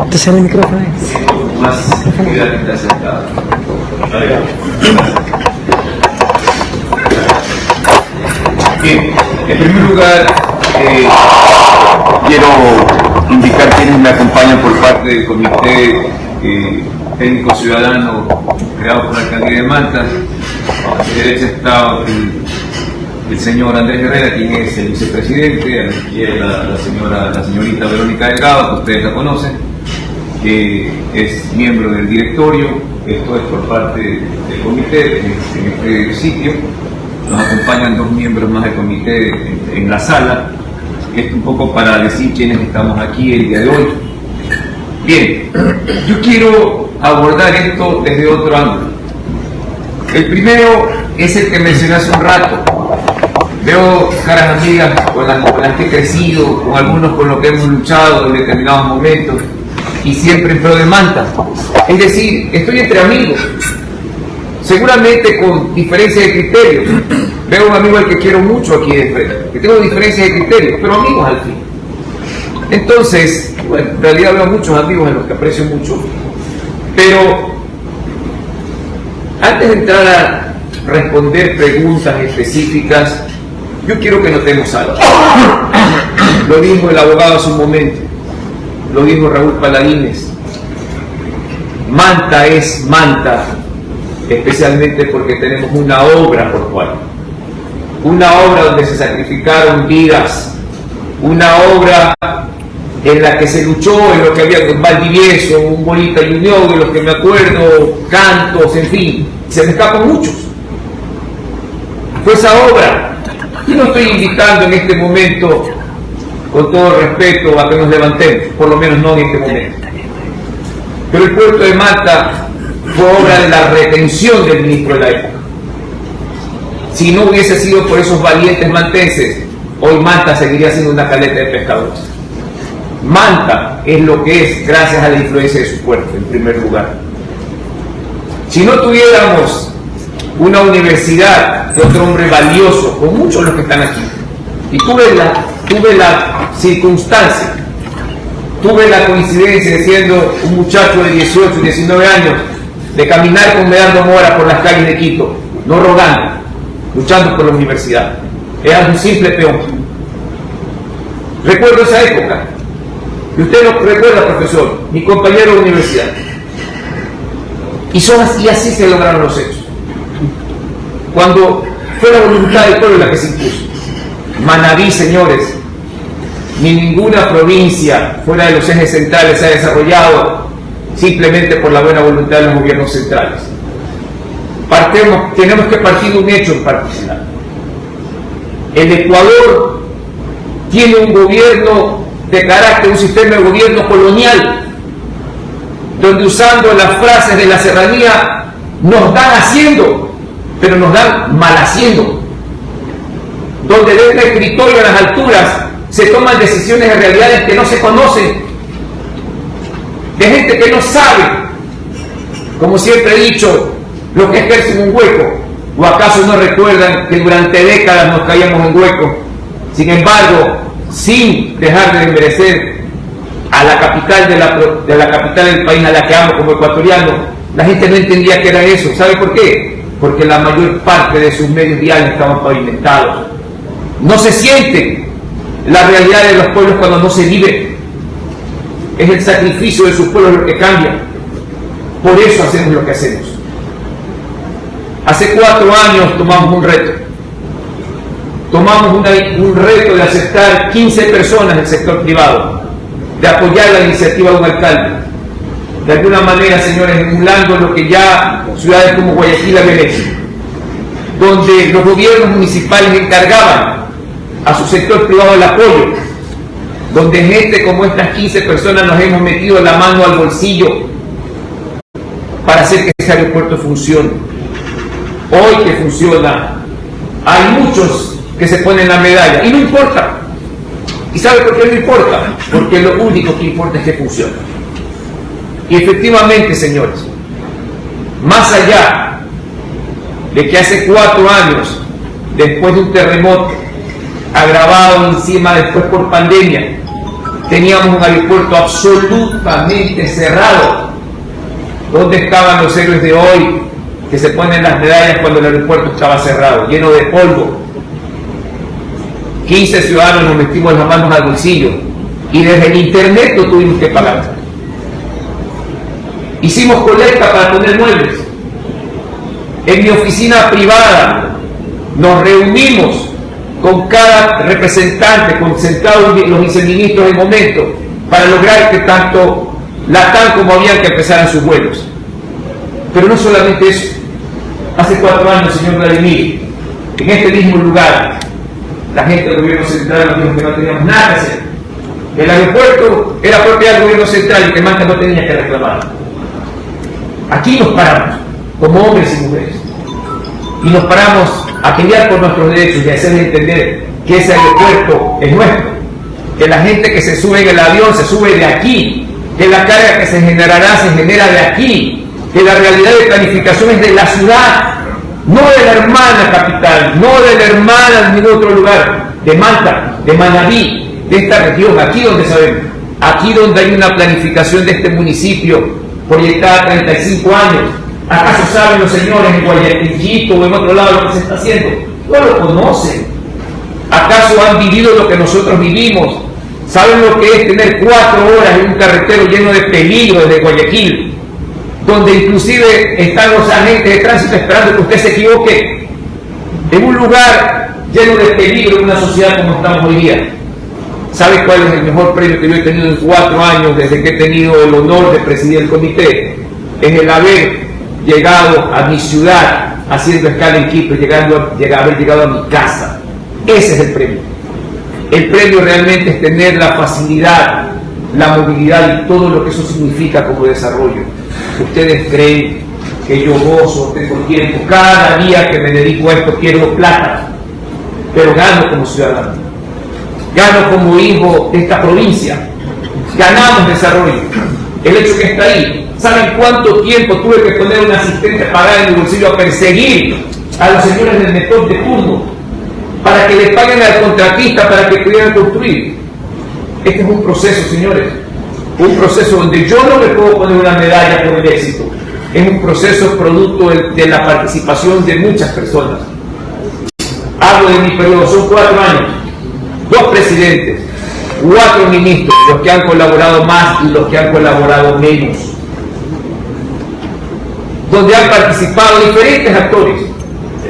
¿Te sale el micrófono? Más actividad que está sentada. Bien, en primer lugar, quiero indicar quienes me acompañan por parte del Comité Técnico Ciudadano creado por la Alcaldía de Manta. A mi derecha está el señor Andrés Herrera, quien es el vicepresidente, a la izquierda la señorita Verónica Delgado, que ustedes la conocen, que es miembro del directorio, esto es por parte del comité en este sitio. Nos acompañan 2 miembros más del comité en la sala. Esto es un poco para decir quiénes estamos aquí el día de hoy. Bien, yo quiero abordar esto desde otro ángulo. El primero es el que mencioné hace un rato. Veo caras amigas con las que he crecido, con algunos con los que hemos luchado en determinados momentos, y siempre en pro de Manta. Es decir, estoy entre amigos, seguramente con diferencias de criterios. Veo un amigo al que quiero mucho aquí de frente, que tengo diferencias de criterios, pero amigos al fin. Entonces, bueno, en realidad veo muchos amigos en los que aprecio mucho, pero antes de entrar a responder preguntas específicas, yo quiero que notemos algo. Lo dijo el abogado hace un momento, lo dijo Raúl Paladines. Manta es Manta, especialmente porque tenemos una obra por cual. Una obra donde se sacrificaron vidas, una obra en la que se luchó, en lo que había con Valdivieso, un Bonita Junior, de los que me acuerdo, Cantos, en fin, se me escapan muchos. Fue esa obra. Y no estoy invitando en este momento, con todo respeto, a que nos levantemos, por lo menos no en este momento. Pero el puerto de Manta fue obra de la retención del ministro de la época. Si no hubiese sido por esos valientes mantenses, hoy Manta seguiría siendo una caleta de pescadores. Manta es lo que es gracias a la influencia de su puerto, en primer lugar. Si no tuviéramos una universidad de otro hombre valioso, con muchos de los que están aquí, y tuve la circunstancia, tuve la coincidencia de siendo un muchacho de 18, 19 años, de caminar con Medardo Mora por las calles de Quito, no rogando, luchando por la universidad. Era un simple peón. Recuerdo esa época. Y usted lo recuerda, profesor, mi compañero de universidad. Y así se lograron los hechos. Cuando fue la voluntad del pueblo la que se impuso. Manabí, señores, ni ninguna provincia fuera de los ejes centrales se ha desarrollado simplemente por la buena voluntad de los gobiernos centrales. Tenemos que partir de un hecho en particular. El Ecuador tiene un gobierno de carácter, un sistema de gobierno colonial, donde, usando las frases de la serranía, nos dan haciendo, pero nos dan mal haciendo, donde desde el escritorio a las alturas se toman decisiones de realidades que no se conocen, de gente que no sabe, como siempre he dicho, lo que ejerce un hueco. ¿O acaso no recuerdan que durante décadas nos caíamos en hueco? Sin embargo, sin dejar de desmerecer a la capital de la capital del país, a la que amo como ecuatoriano, la gente no entendía que era eso. ¿Sabe por qué? Porque la mayor parte de sus medios viales estaban pavimentados. No se siente la realidad de los pueblos cuando no se vive. Es el sacrificio de sus pueblos lo que cambia. Por eso hacemos lo que hacemos. Hace 4 años tomamos un reto. Tomamos un reto de aceptar 15 personas del sector privado, de apoyar la iniciativa de un alcalde. De alguna manera, señores, emulando lo que ya ciudades como Guayaquil habían hecho, donde los gobiernos municipales encargaban a su sector privado el apoyo, donde gente como estas 15 personas nos hemos metido la mano al bolsillo para hacer que ese aeropuerto funcione. Hoy que funciona, hay muchos que se ponen la medalla y no importa. ¿Y sabe por qué no importa? Porque lo único que importa es que funcione. Y efectivamente, señores, más allá de que hace 4 años, después de un terremoto, agravado encima después por pandemia, teníamos un aeropuerto absolutamente cerrado. ¿Dónde estaban los héroes de hoy que se ponen las medallas cuando el aeropuerto estaba cerrado, lleno de polvo? 15 ciudadanos nos metimos las manos al bolsillo y desde el internet lo tuvimos que pagar. Hicimos colecta para poner muebles. En mi oficina privada nos reunimos con cada representante, concentrados los viceministros del momento, para lograr que tanto Latam como Avianca empezaran sus vuelos. Pero no solamente eso. Hace 4 años, señor Vladimir, en este mismo lugar, la gente del gobierno central nos dijo que no teníamos nada que hacer. El aeropuerto era propiedad del gobierno central y que Manta no tenía que reclamar. Aquí nos paramos, como hombres y mujeres, y nos paramos a pelear por nuestros derechos y a hacerles entender que ese aeropuerto es nuestro, que la gente que se sube en el avión se sube de aquí, que la carga que se generará se genera de aquí, que la realidad de planificación es de la ciudad, no de la hermana capital, no de la hermana de ningún otro lugar, de Manta, de Manabí, de esta región, aquí donde sabemos, aquí donde hay una planificación de este municipio proyectada a 35 años. ¿Acaso saben los señores en Guayaquil o en otro lado lo que se está haciendo? No lo conocen. ¿Acaso han vivido lo que nosotros vivimos? ¿Saben lo que es tener 4 horas en un carretero lleno de peligro desde Guayaquil, donde inclusive están los agentes de tránsito esperando que usted se equivoque, en un lugar lleno de peligro en una sociedad como estamos hoy día? ¿Sabe cuál es el mejor premio que yo he tenido en 4 años desde que he tenido el honor de presidir el comité? Es el haber llegado a mi ciudad haciendo escala en Quito, haber llegado a mi casa. Ese es el premio. El premio realmente es tener la facilidad, la movilidad y todo lo que eso significa como desarrollo. Ustedes creen que yo gozo, tengo tiempo, cada día que me dedico a esto pierdo plata, pero gano como ciudadano, gano como hijo de esta provincia, ganamos desarrollo. El hecho que está ahí, ¿saben cuánto tiempo tuve que poner un asistente a pagar en mi bolsillo a perseguir a los señores del METOP de turno para que le paguen al contratista para que pudieran construir? Este es un proceso, señores, un proceso donde yo no le puedo poner una medalla por el éxito. Es un proceso producto de la participación de muchas personas. Hablo de mi periodo, son 4 años, 2 presidentes, 4 ministros, los que han colaborado más y los que han colaborado menos, donde han participado diferentes actores,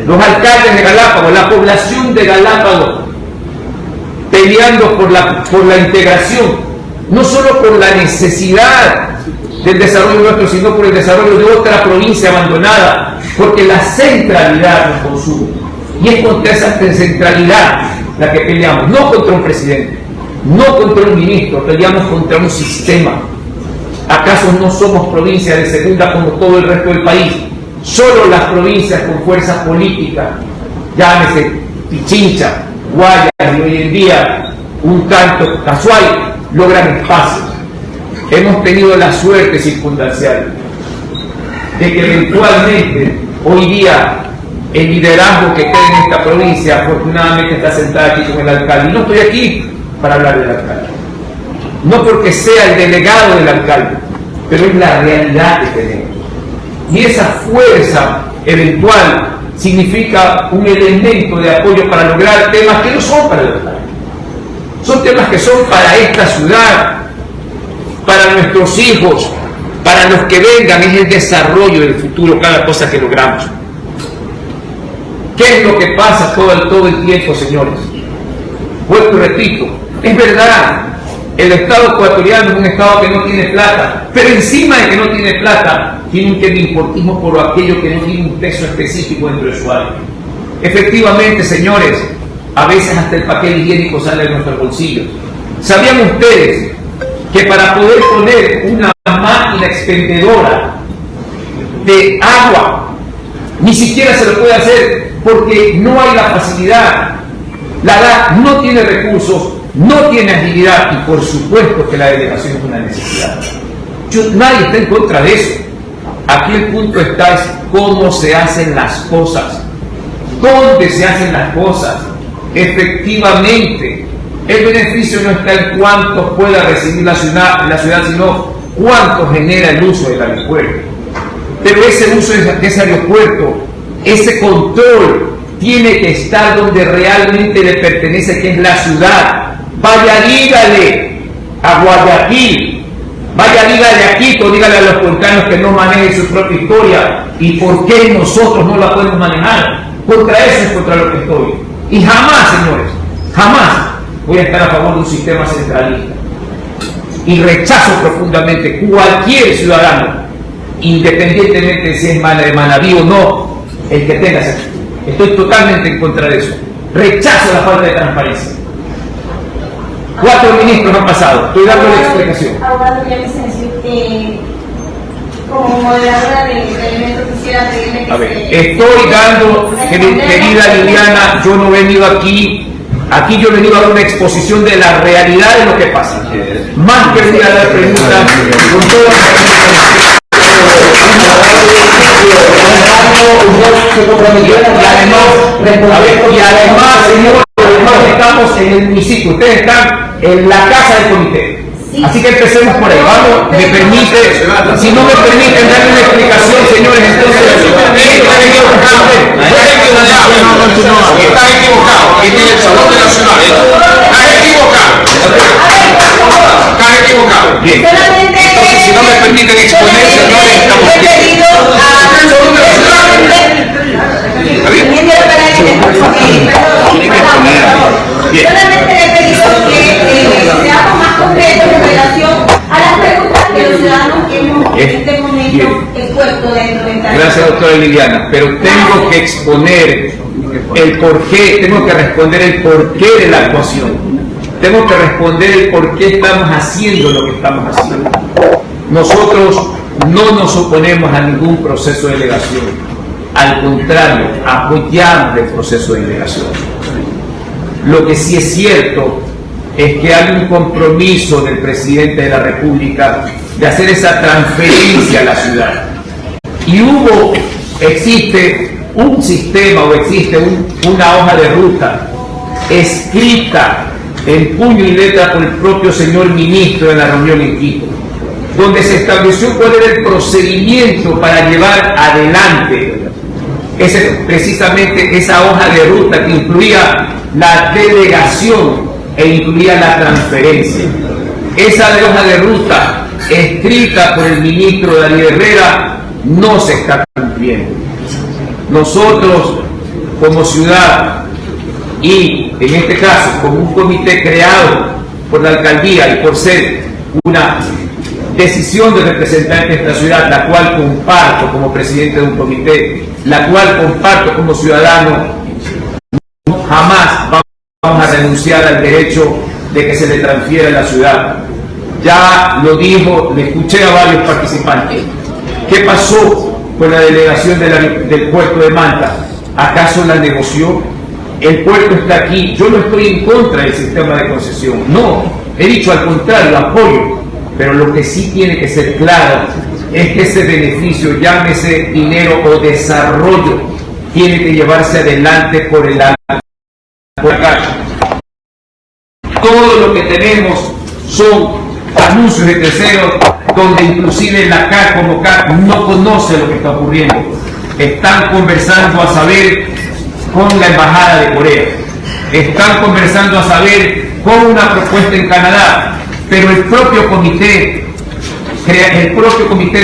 los alcaldes de Galápagos, la población de Galápagos, peleando por la integración, no solo por la necesidad del desarrollo nuestro, sino por el desarrollo de otra provincia abandonada, porque la centralidad nos consume, y es contra esa centralidad la que peleamos, no contra un presidente, no contra un ministro, peleamos contra un sistema. ¿Acaso no somos provincia de segunda como todo el resto del país? Solo las provincias con fuerzas políticas, llámese Pichincha, Guayas y hoy en día un tanto casual, logran espacios. Hemos tenido la suerte circunstancial de que eventualmente hoy día el liderazgo que queda en esta provincia afortunadamente está sentada aquí con el alcalde. Y no estoy aquí para hablar del alcalde, no porque sea el delegado del alcalde, pero es la realidad que tenemos. Y esa fuerza eventual significa un elemento de apoyo para lograr temas que no son para el alcalde, son temas que son para esta ciudad, para nuestros hijos, para los que vengan. Es el desarrollo del futuro, cada cosa que logramos. ¿Qué es lo que pasa todo el tiempo, señores? Vuelvo y repito, es verdad, el Estado ecuatoriano es un Estado que no tiene plata, pero encima de que no tiene plata, tiene un importismo por aquello que no tiene un peso específico dentro de su área. Efectivamente, señores, a veces hasta el papel higiénico sale de nuestros bolsillos. ¿Sabían ustedes que para poder poner una máquina expendedora de agua, ni siquiera se lo puede hacer porque no hay la facilidad? La DAC no tiene recursos, no tiene agilidad, y por supuesto que la delegación es una necesidad. Nadie está en contra de eso. Aquí el punto está es cómo se hacen las cosas, dónde se hacen las cosas. Efectivamente, el beneficio no está en cuánto pueda recibir la ciudad, sino cuánto genera el uso del aeropuerto. Pero ese uso de ese aeropuerto, ese control, tiene que estar donde realmente le pertenece, que es la ciudad. Vaya, dígale a Guayaquil, vaya, dígale a Quito, dígale a los cuencanos que no manejen su propia historia. ¿Y por qué nosotros no la podemos manejar? Contra eso es contra lo que estoy. Y jamás, señores, jamás voy a estar a favor de un sistema centralista. Y rechazo profundamente cualquier ciudadano independientemente de si es de Manaví o no, el que tenga ese. Estoy totalmente en contra de eso. Rechazo la falta de transparencia. 4 ministros han pasado. Estoy dando la explicación. Abogado Villavicencio, como moderadora del evento quisiera pedirle que A ver, estoy dando, querida Liliana, yo no he venido aquí yo he venido a dar una exposición de la realidad de lo que pasa. Más que venir a dar preguntas, con toda y además, señor, estamos en el municipio, ustedes están en la casa del comité. Así que empecemos por ahí. Vamos, me permite, si no me permiten darle una explicación, señores, entonces están equivocados. Están equivocados. Y tiene el Salón de Nacional. Están equivocados. Están equivocados. Bien. Entonces, si no me permiten exponerse, no necesitamos solamente le he pedido que seamos más concretos en relación a las preguntas que los ciudadanos hemos en este momento expuesto dentro de esta. Gracias, doctora Liliana, pero tengo que exponer el porqué, tengo que responder el porqué de la actuación, tengo que responder el por qué estamos haciendo lo que estamos haciendo. Nosotros no nos oponemos a ningún proceso de delegación, al contrario, apoyamos el proceso de delegación. Lo que sí es cierto es que hay un compromiso del presidente de la República de hacer esa transferencia a la ciudad. Y existe un sistema o existe una hoja de ruta escrita en puño y letra por el propio señor ministro en la reunión en Quito, donde se estableció cuál era el procedimiento para llevar adelante precisamente esa hoja de ruta que incluía la delegación e incluía la transferencia. Esa hoja de ruta escrita por el ministro Darío Herrera no se está cumpliendo. Nosotros como ciudad y en este caso como un comité creado por la alcaldía y por ser una decisión de representantes de esta ciudad, la cual comparto como presidente de un comité, la cual comparto como ciudadano, jamás vamos a renunciar al derecho de que se le transfiera a la ciudad. Ya lo dijo, le escuché a varios participantes. ¿Qué pasó con la delegación del puerto de Manta? ¿Acaso la negoció? El puerto está aquí. Yo no estoy en contra del sistema de concesión. No, he dicho al contrario, apoyo. Pero lo que sí tiene que ser claro es que ese beneficio, llámese dinero o desarrollo, tiene que llevarse adelante por el calle. Todo lo que tenemos son anuncios de terceros, donde inclusive la CAC como CAC no conoce lo que está ocurriendo. Están conversando a saber con la Embajada de Corea. Están conversando a saber con una propuesta en Canadá. Pero el propio comité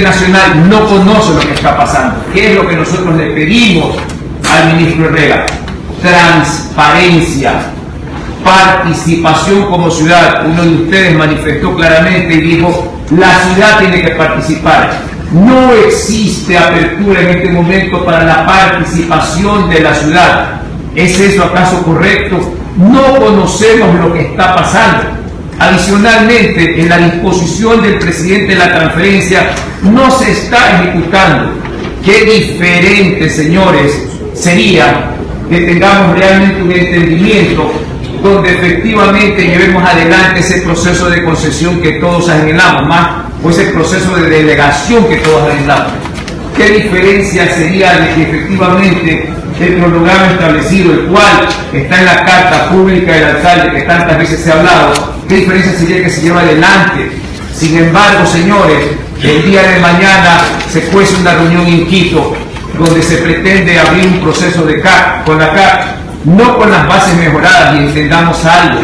nacional no conoce lo que está pasando. ¿Qué es lo que nosotros le pedimos al ministro Herrera? Transparencia, participación como ciudad. Uno de ustedes manifestó claramente y dijo, la ciudad tiene que participar. No existe apertura en este momento para la participación de la ciudad. ¿Es eso acaso correcto? No conocemos lo que está pasando. Adicionalmente, en la disposición del presidente de la transferencia no se está ejecutando. Qué diferente, señores, sería que tengamos realmente un entendimiento donde efectivamente llevemos adelante ese proceso de concesión que todos anhelamos, más o ese proceso de delegación que todos anhelamos. ¿Qué diferencia sería de que efectivamente el cronograma establecido, el cual está en la carta pública del alcalde que tantas veces se ha hablado, qué diferencia sería que se lleva adelante? Sin embargo, señores, el día de mañana se cuece una reunión en Quito donde se pretende abrir un proceso de CAC, con la CAC, no con las bases mejoradas, y entendamos algo,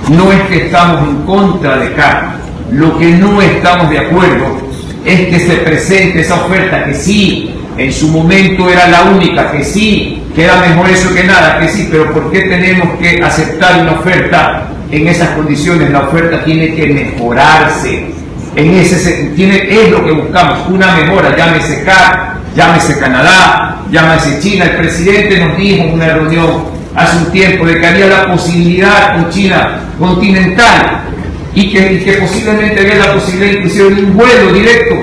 no es que estamos en contra de CAC, lo que no estamos de acuerdo es que se presente esa oferta que sí, en su momento era la única, que sí, que era mejor eso que nada, que sí, pero ¿por qué tenemos que aceptar una oferta en esas condiciones? La oferta tiene que mejorarse. Es lo que buscamos, una mejora, llámese CAR, llámese Canadá, llámese China. El presidente nos dijo en una reunión hace un tiempo de que había la posibilidad con China continental y que posiblemente había la posibilidad inclusive de un vuelo directo.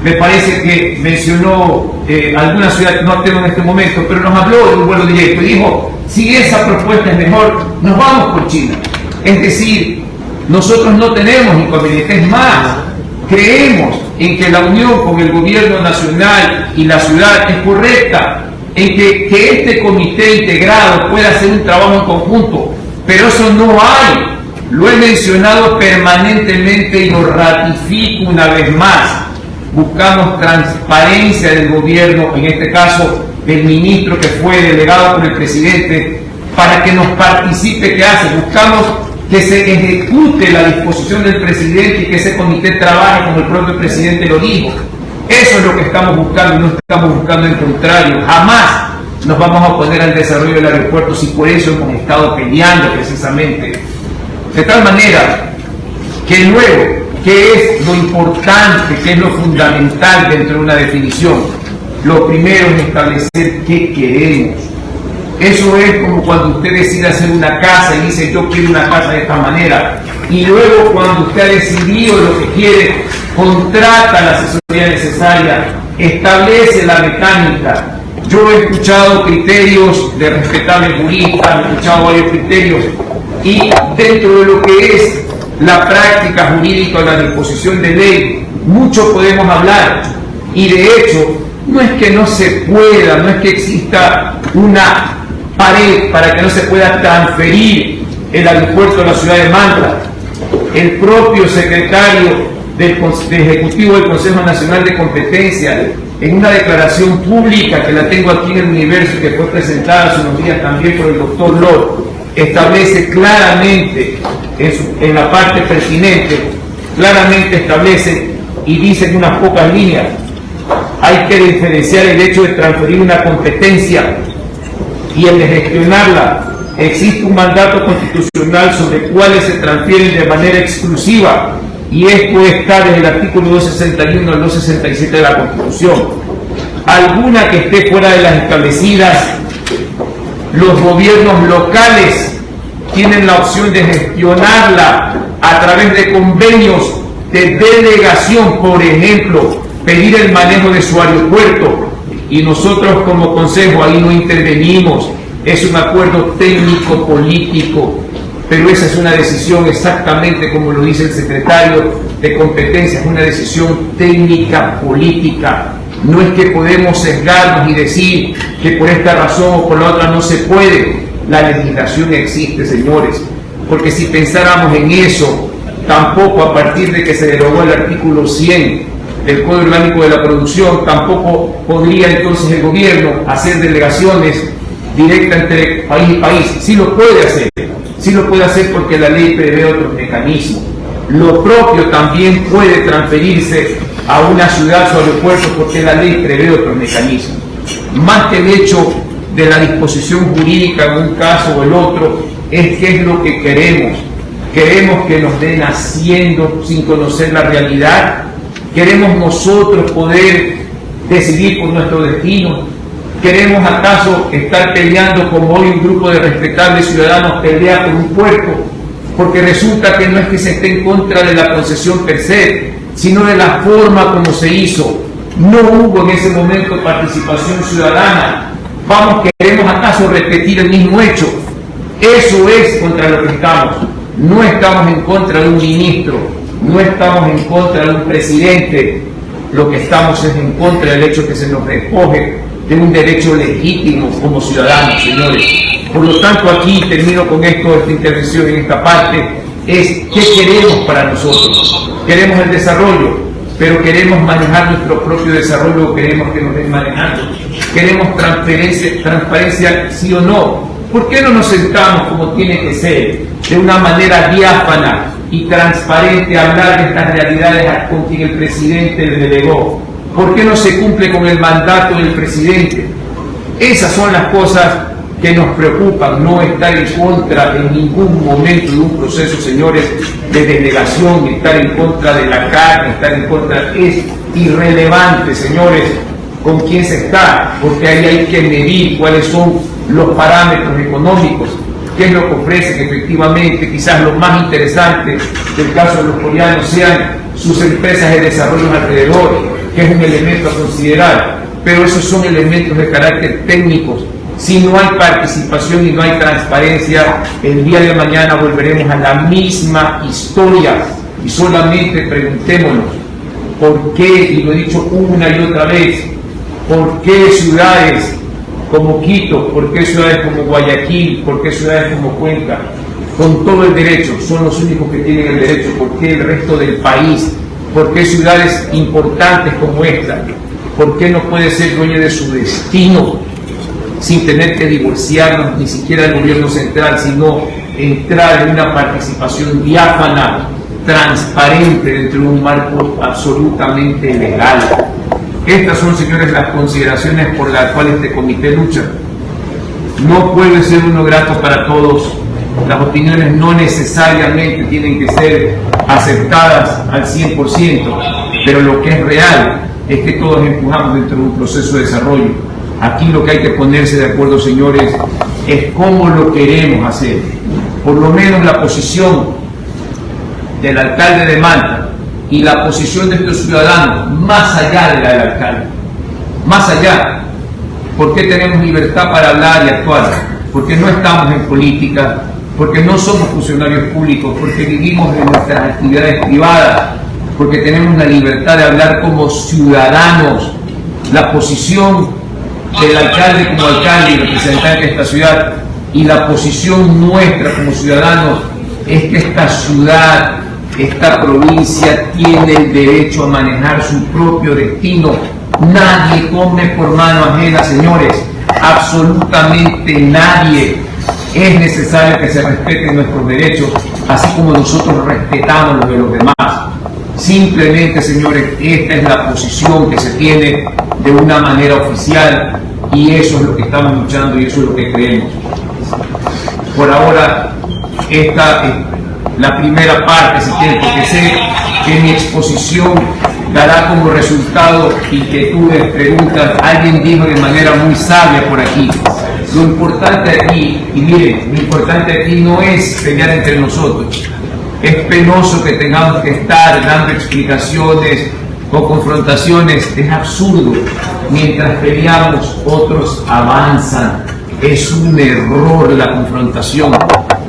Me parece que mencionó alguna ciudad, no tengo en este momento, pero nos habló de un vuelo directo y dijo, si esa propuesta es mejor, nos vamos por China. Es decir, nosotros no tenemos inconvenientes, es más, creemos en que la unión con el gobierno nacional y la ciudad es correcta, en que este comité integrado pueda hacer un trabajo en conjunto, pero eso no hay. Lo he mencionado permanentemente y lo ratifico una vez más. Buscamos transparencia del gobierno, en este caso del ministro que fue delegado por el presidente, para que nos participe qué hace. Buscamos que se ejecute la disposición del presidente y que ese comité trabaje como el propio presidente lo dijo. Eso es lo que estamos buscando, no estamos buscando el contrario. Jamás nos vamos a oponer al desarrollo del aeropuerto si por eso hemos estado peleando precisamente. De tal manera que luego, ¿qué es lo importante, qué es lo fundamental dentro de una definición? Lo primero es establecer qué queremos. Eso es como cuando usted decide hacer una casa y dice yo quiero una casa de esta manera, y luego cuando usted ha decidido lo que quiere, contrata la asesoría necesaria, establece la mecánica. Yo he escuchado criterios de respetables juristas, he escuchado varios criterios, y dentro de lo que es la práctica jurídica o la disposición de ley, mucho podemos hablar, y de hecho no es que no se pueda, no es que exista una pared para que no se pueda transferir el aeropuerto a la ciudad de Manta. El propio secretario del Ejecutivo del Consejo Nacional de Competencia, en una declaración pública que la tengo aquí en el Universo, que fue presentada hace unos días también por el doctor Lord, establece claramente, en la parte pertinente, claramente establece y dice en unas pocas líneas, hay que diferenciar el hecho de transferir una competencia y el de gestionarla. Existe un mandato constitucional sobre cuáles se transfieren de manera exclusiva, y esto está desde el artículo 261 al 267 de la Constitución. Alguna que esté fuera de las establecidas, los gobiernos locales tienen la opción de gestionarla a través de convenios de delegación, por ejemplo, pedir el manejo de su aeropuerto, y nosotros como Consejo ahí no intervenimos. Es un acuerdo técnico-político, pero esa es una decisión exactamente como lo dice el secretario de Competencia, es una decisión técnica política. No es que podemos sesgarnos y decir que por esta razón o por la otra no se puede. La legislación existe, señores, porque si pensáramos en eso, tampoco a partir de que se derogó el artículo 100 del Código Orgánico de la Producción, tampoco podría entonces el gobierno hacer delegaciones directas entre país y país. Sí lo puede hacer porque la ley prevé otros mecanismos. Lo propio también puede transferirse a una ciudad su aeropuerto porque la ley prevé otros mecanismos. Más que el hecho de la disposición jurídica en un caso o el otro, es qué es lo que queremos. Queremos que nos den haciendo sin conocer la realidad. Queremos nosotros poder decidir por nuestro destino. ¿Queremos acaso estar peleando como hoy un grupo de respetables ciudadanos pelea por un puerto? Porque resulta que no es que se esté en contra de la concesión per se, sino de la forma como se hizo. No hubo en ese momento participación ciudadana. ¿Queremos acaso repetir el mismo hecho? Eso es contra lo que estamos. No estamos en contra de un ministro, no estamos en contra de un presidente. Lo que estamos es en contra del hecho que se nos despoje de un derecho legítimo como ciudadanos, señores. Por lo tanto, aquí termino con esto, esta intervención en esta parte, es ¿qué queremos para nosotros? Queremos el desarrollo, pero queremos manejar nuestro propio desarrollo, o queremos que nos den manejando. Queremos transparencia, sí o no. ¿Por qué no nos sentamos como tiene que ser, de una manera diáfana y transparente, a hablar de estas realidades con quien el presidente le delegó? ¿Por qué no se cumple con el mandato del presidente? Esas son las cosas que nos preocupan, no estar en contra en ningún momento de un proceso, señores, de denegación, estar en contra de la carne, estar en contra, es irrelevante, señores, con quién se está, porque ahí hay que medir cuáles son los parámetros económicos, qué es lo que ofrecen efectivamente. Quizás lo más interesante del caso de los coreanos sean sus empresas de desarrollo alrededor, que es un elemento a considerar, pero esos son elementos de carácter técnicos. Si no hay participación y no hay transparencia, el día de mañana volveremos a la misma historia y solamente preguntémonos por qué, y lo he dicho una y otra vez, por qué ciudades como Quito, por qué ciudades como Guayaquil, por qué ciudades como Cuenca, con todo el derecho, son los únicos que tienen el derecho, por qué el resto del país, por qué ciudades importantes como esta, por qué no puede ser dueña de su destino sin tener que divorciarnos ni siquiera del gobierno central, sino entrar en una participación diáfana, transparente, dentro de un marco absolutamente legal. Estas son, señores, las consideraciones por las cuales este comité lucha. No puede ser uno grato para todos. Las opiniones no necesariamente tienen que ser aceptadas al 100%, pero lo que es real es que todos empujamos dentro de un proceso de desarrollo. Aquí lo que hay que ponerse de acuerdo, señores, es cómo lo queremos hacer. Por lo menos la posición del alcalde de Manta y la posición de estos ciudadanos, más allá de la del alcalde, más allá, porque tenemos libertad para hablar y actuar, porque no estamos en política, porque no somos funcionarios públicos, porque vivimos de nuestras actividades privadas, porque tenemos la libertad de hablar como ciudadanos. La posición del alcalde como alcalde y representante de esta ciudad y la posición nuestra como ciudadanos es que esta ciudad, esta provincia tiene el derecho a manejar su propio destino. Nadie come por mano ajena, señores, absolutamente nadie. Es necesario que se respeten nuestros derechos, así como nosotros respetamos los de los demás. Simplemente, señores, esta es la posición que se tiene de una manera oficial y eso es lo que estamos luchando y eso es lo que creemos. Por ahora, esta es la primera parte, si quieren, porque sé que mi exposición dará como resultado inquietudes, preguntas. Alguien dijo de manera muy sabia por aquí, lo importante aquí, y miren, lo importante aquí no es pelear entre nosotros. Es penoso que tengamos que estar dando explicaciones o confrontaciones, es absurdo. Mientras peleamos, otros avanzan. Es un error la confrontación.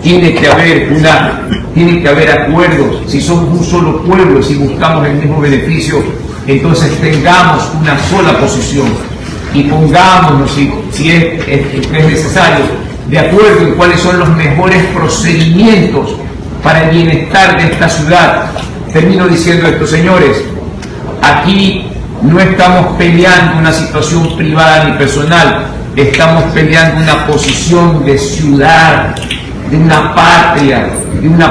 Tiene que haber acuerdos. Si somos un solo pueblo, si buscamos el mismo beneficio, entonces tengamos una sola posición y pongámonos, si es necesario, de acuerdo en cuáles son los mejores procedimientos para el bienestar de esta ciudad. Termino diciendo esto, señores, aquí no estamos peleando una situación privada ni personal, estamos peleando una posición de ciudad, de una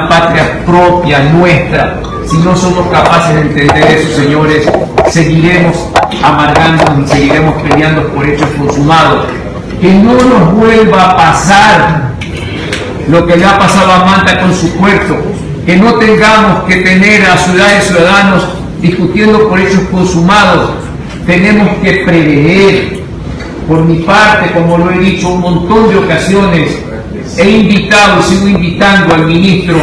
patria propia nuestra. Si no somos capaces de entender eso, señores, seguiremos amargándonos y seguiremos peleando por hechos consumados. Que no nos vuelva a pasar lo que le ha pasado a Manta con su puerto, que no tengamos que tener a ciudades y ciudadanos discutiendo por hechos consumados. Tenemos que prever. Por mi parte, como lo he dicho un montón de ocasiones, he invitado y sigo invitando al ministro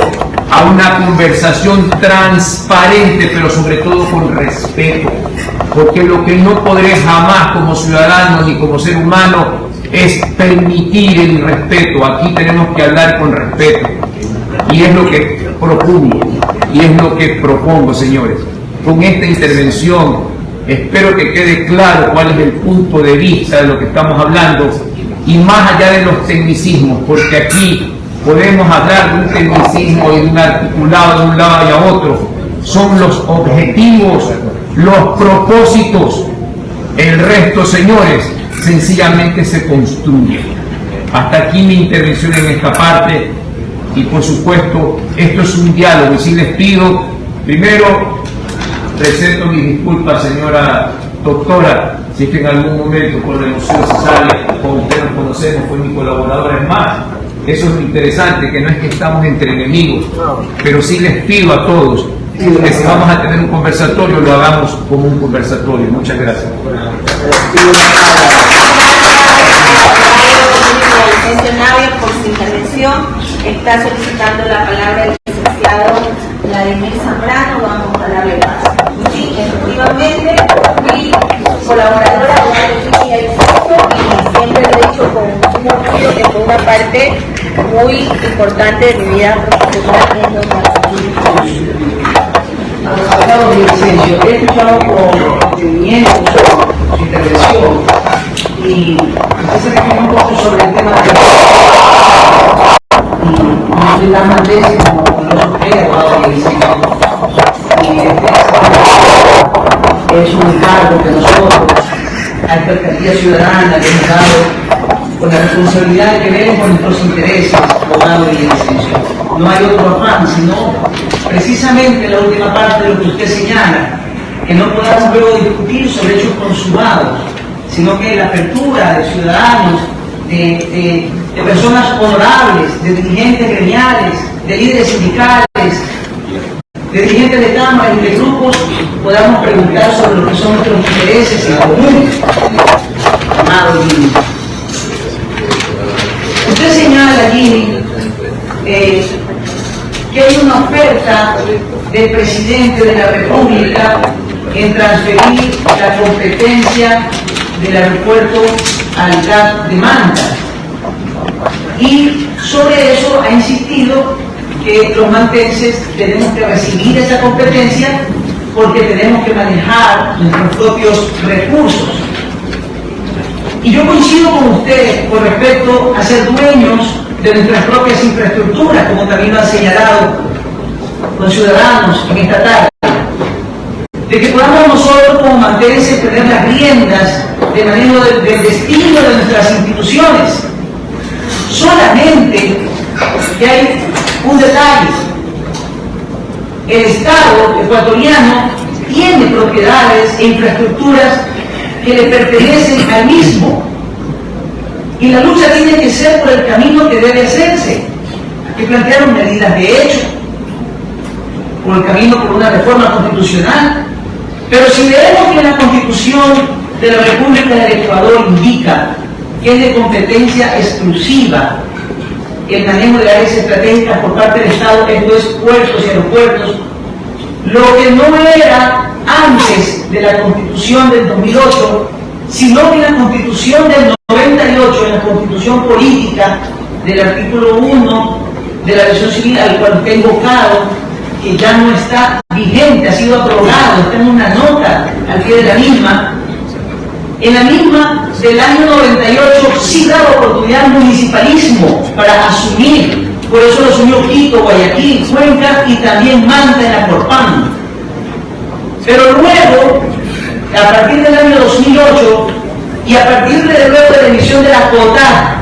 a una conversación transparente, pero sobre todo con respeto, porque lo que no podré jamás como ciudadano ni como ser humano es permitir el irrespeto. Aquí tenemos que hablar con respeto y es lo que propongo y es lo que propongo, señores. Con esta intervención espero que quede claro cuál es el punto de vista de lo que estamos hablando y más allá de los tecnicismos, porque aquí podemos hablar de un tecnicismo y de un articulado de un lado y a otro. Son los objetivos, los propósitos. El resto, señores, sencillamente se construye. Hasta aquí mi intervención en esta parte y por supuesto esto es un diálogo y si les pido, primero presento mis disculpas, señora doctora, Si es que en algún momento por la emoción se sale, como ustedes nos conocemos, fue mi colaboradora, es más. Eso es lo interesante, que no es que estamos entre enemigos, pero sí les pido a todos que si vamos a tener un conversatorio, lo hagamos como un conversatorio. Muchas gracias. Licenciado por su intervención, está solicitando la palabra el licenciado Vladimir Zambrano. Vamos a darle paso. Sí, efectivamente, mi colaboradora y siempre lo he dicho con un orgullo que fue una parte muy importante de mi vida profesional en los Abogado de Vicencio, he escuchado con detenimiento su intervención y usted se refirió un poco sobre el tema de y no soy tan maltés como lo sugiere abogado de Vicencio. Y es un encargo que nosotros, Alcaldía Ciudadana, le hemos dado con la responsabilidad de que vemos por nuestros intereses, abogado de Vicencio. No hay otro afán, sino precisamente la última parte de lo que usted señala, que no podamos luego discutir sobre hechos consumados, sino que la apertura de ciudadanos, de personas honorables, de dirigentes gremiales, de líderes sindicales, de dirigentes de cámaras y de grupos, podamos preguntar sobre lo que son nuestros intereses en común. Amado Jimmy. Usted señala, Jimmy, que hay una oferta del presidente de la República en transferir la competencia del aeropuerto al GAP de Manta. Y sobre eso ha insistido que los mantenses tenemos que recibir esa competencia porque tenemos que manejar nuestros propios recursos. Y yo coincido con usted con respecto a ser dueños de nuestras propias infraestructuras, como también lo han señalado los ciudadanos en esta tarde, de que podamos nosotros como mantenses tener las riendas de manejo del destino de nuestras instituciones. Solamente que hay un detalle: el Estado ecuatoriano tiene propiedades e infraestructuras que le pertenecen al mismo. Y la lucha tiene que ser por el camino que debe hacerse, que plantearon medidas de hecho, por el camino por una reforma constitucional. Pero si leemos que la Constitución de la República del Ecuador indica que es de competencia exclusiva el manejo de áreas estratégicas por parte del Estado, esto es puertos y aeropuertos, lo que no era antes de la Constitución del 2008, sino que la Constitución del 98, en la Constitución política del artículo 1 de la versión civil, al cual usted ha invocado, que ya no está vigente, ha sido abrogado, está en una nota al pie de la misma. En la misma del año 98 sí daba oportunidad al municipalismo para asumir, por eso lo asumió Quito, Guayaquil, Cuenca y también Manta en la Corpán. Pero luego, a partir del año 2008 y a partir de luego de la emisión de la COTA,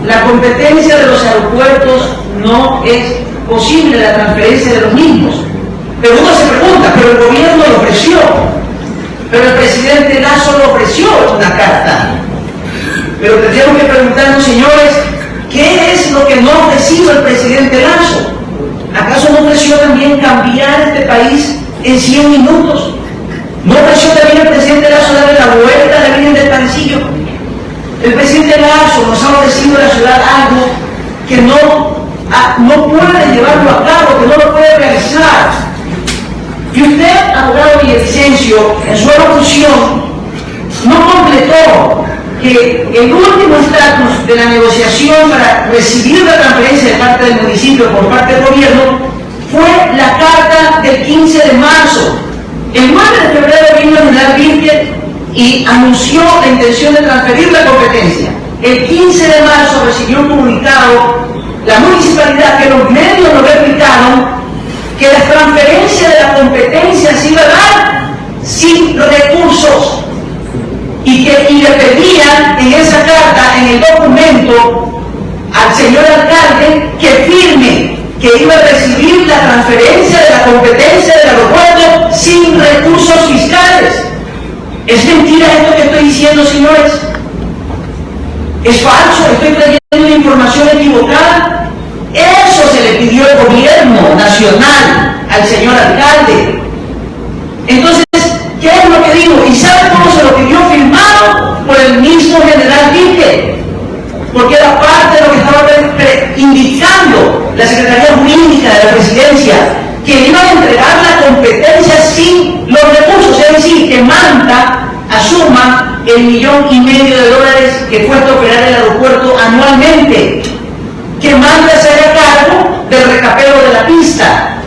la competencia de los aeropuertos no es posible, la transferencia de los mismos. Pero uno se pregunta, pero el gobierno lo ofreció, pero el presidente Lazo lo ofreció una carta. Pero tendríamos que preguntarnos, señores, ¿qué es lo que no ha ofrecido el presidente Lazo? ¿Acaso no ofreció también cambiar este país en 100 minutos? ¿No ofreció también el presidente Lazo darle la vuelta a la Virgen del Pancillo? El presidente Lazo nos ha ofrecido a la ciudad algo que no puede llevarlo a cabo, que no lo puede realizar. Y usted, abogado Villavicencio, en su elocución, no completó que el último estatus de la negociación para recibir la transferencia de parte del municipio por parte del gobierno fue la carta del 15 de marzo. El 9 de febrero vino el general Birker y anunció la intención de transferir la competencia. El 15 de marzo recibió un comunicado la municipalidad, que los medios lo replicaron, que la transferencia de la competencia se iba a dar sin recursos y le pedían en esa carta, en el documento, al señor alcalde que firme que iba a recibir la transferencia de la competencia del aeropuerto sin recursos fiscales. Es mentira esto que estoy diciendo, señores? ¿Es falso? ¿Estoy trayendo una información equivocada? Eso se le pidió el gobierno nacional al señor alcalde. Entonces, ¿qué es lo que digo? ¿Y sabe cómo se lo pidió? Firmado por el mismo general Víquez, porque era parte de lo que estaba indicando la Secretaría Jurídica de la Presidencia, que le iban a entregar la competencia sin los recursos, es decir, que Manta asuma el $1,5 millones que cuesta operar el aeropuerto anualmente, que Manta se haga cargo del recapeo de la pista.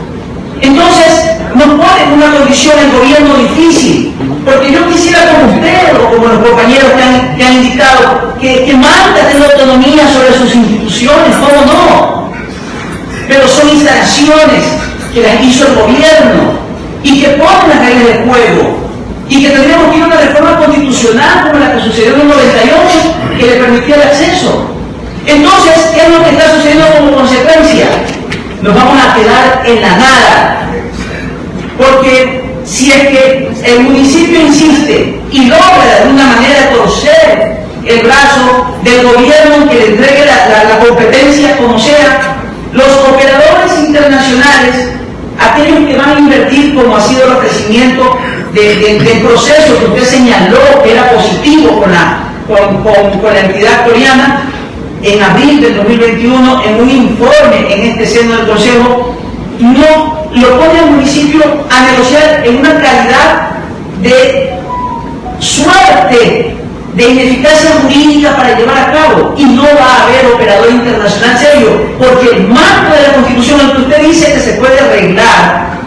Entonces, nos pone en una condición el gobierno difícil, porque yo quisiera, como usted o como los compañeros que han indicado, que Manta tenga autonomía sobre sus instituciones, ¿cómo no? Pero son instalaciones que las hizo el gobierno y que ponen las reglas de juego, y que tendríamos que ir a una reforma constitucional como la que sucedió en el 98, que le permitía el acceso. Entonces, ¿qué es lo que está sucediendo como consecuencia? Nos vamos a quedar en la nada, porque si es que el municipio insiste y logra de alguna manera torcer el brazo del gobierno que le entregue la competencia como sea, los operadores internacionales, aquellos que van a invertir, como ha sido el ofrecimiento del proceso que usted señaló que era positivo con la entidad coreana, en abril del 2021, en un informe en este seno del Consejo, no lo pone al municipio a negociar en una calidad de suerte, de ineficacia jurídica para llevar a cabo, y no va a haber operador internacional serio, porque el marco de la Constitución, en que usted dice que se puede arreglar,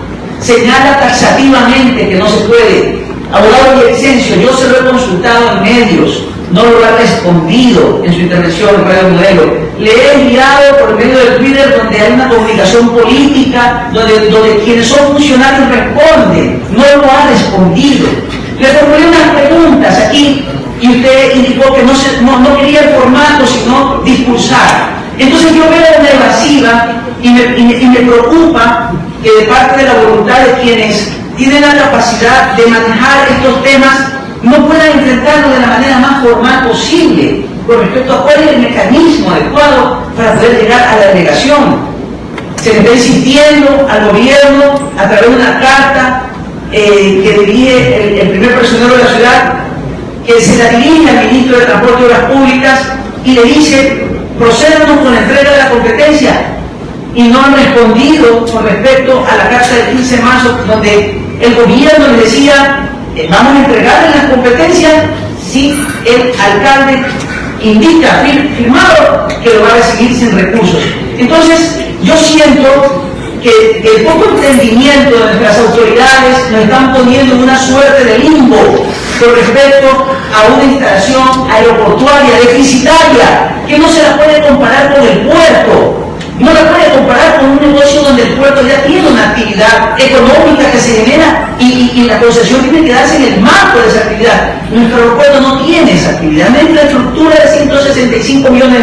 señala taxativamente que no se puede. Abogado Villavicencio, yo se lo he consultado en medios, no lo ha respondido en su intervención en Radio Modelo. Le he enviado por medio del Twitter, donde hay una comunicación política, donde quienes son funcionarios responden, no lo ha respondido. Le formulé unas preguntas aquí y usted indicó que no quería el formato, sino discursar. Entonces yo veo una evasiva y me preocupa que de parte de la voluntad de quienes tienen la capacidad de manejar estos temas no puedan enfrentarlo de la manera más formal posible con respecto a cuál es el mecanismo adecuado para poder llegar a la delegación. Se le está insistiendo al gobierno a través de una carta que dirige el primer personero de la ciudad, que se la dirige al ministro de Transporte y Obras Públicas y le dice: procédanos con la entrega de la competencia, y no han respondido con respecto a la carta del 15 de marzo, donde el gobierno le decía: vamos a entregarle las competencias si el alcalde indica firmado que lo va a recibir sin recursos. Entonces, yo siento que el poco entendimiento de nuestras autoridades nos están poniendo en una suerte de limbo con respecto a una instalación aeroportuaria deficitaria que no se la puede comparar con el puerto. No la puede comparar con un negocio donde el puerto ya tiene una actividad económica que se genera y la concesión tiene que darse en el marco de esa actividad. Nuestro aeropuerto no tiene esa actividad. Una infraestructura de $165 millones,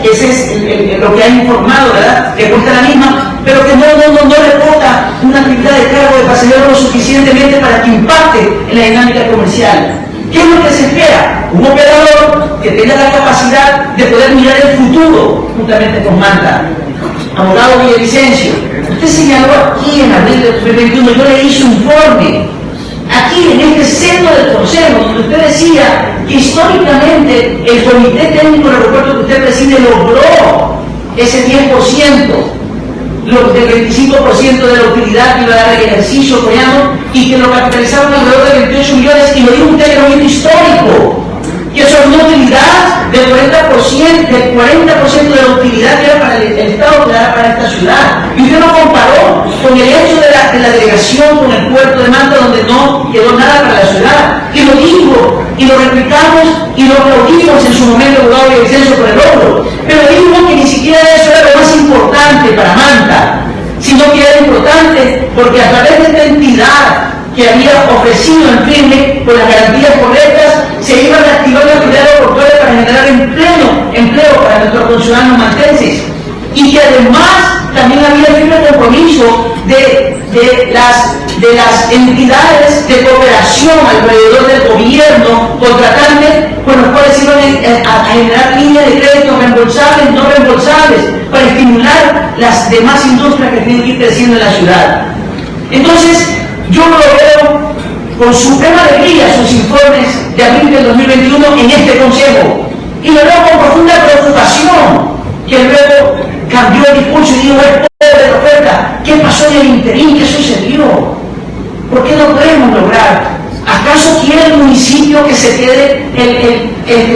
ese es lo que ha informado, ¿verdad? Que cuesta la misma, pero que no reporta una actividad de cargo de pasajeros lo suficientemente para que impacte en la dinámica comercial. ¿Qué es lo que se espera? Un operador que tenga la capacidad de poder mirar el futuro juntamente con Manta. Abogado Villavicencio, usted señaló aquí en abril de 2021, yo leí su informe, aquí en este seno del Consejo, donde usted decía que históricamente el Comité Técnico del Aeropuerto que usted preside logró ese 10%, del 25% de la utilidad que iba a dar el ejercicio coreano, y que lo capitalizaron alrededor de 28 millones, y lo dijo usted en el histórico, que eso es una utilidad del 40% de la utilidad que era para el Estado, que era para esta ciudad. Y usted lo comparó con el hecho de la delegación con el puerto de Manta, donde no quedó nada para la ciudad. Y lo dijo, y lo replicamos, y lo aplaudimos en su momento, abogado Villavicencio, por el logro. Pero dijo que ni siquiera eso era lo más importante para Manta, sino que era importante porque a través de esta entidad que había ofrecido en firme con las garantías correctas, se iba a reactivar la actividad aeroportuaria para generar empleo para nuestros conciudadanos mantenses, y que además también había el firme compromiso de de las entidades de cooperación alrededor del gobierno contratantes con los cuales iban a generar líneas de crédito reembolsables, no reembolsables, para estimular las demás industrias que tienen que ir creciendo en la ciudad. Entonces, yo lo veo con suprema alegría sus informes de abril del 2021 en este Consejo, y lo veo con profunda preocupación que luego cambió el discurso y dijo: es pobre la oferta. ¿Qué pasó en el interín? ¿Qué sucedió? ¿Por qué no podemos lograr? ¿Acaso quiere el municipio que se quede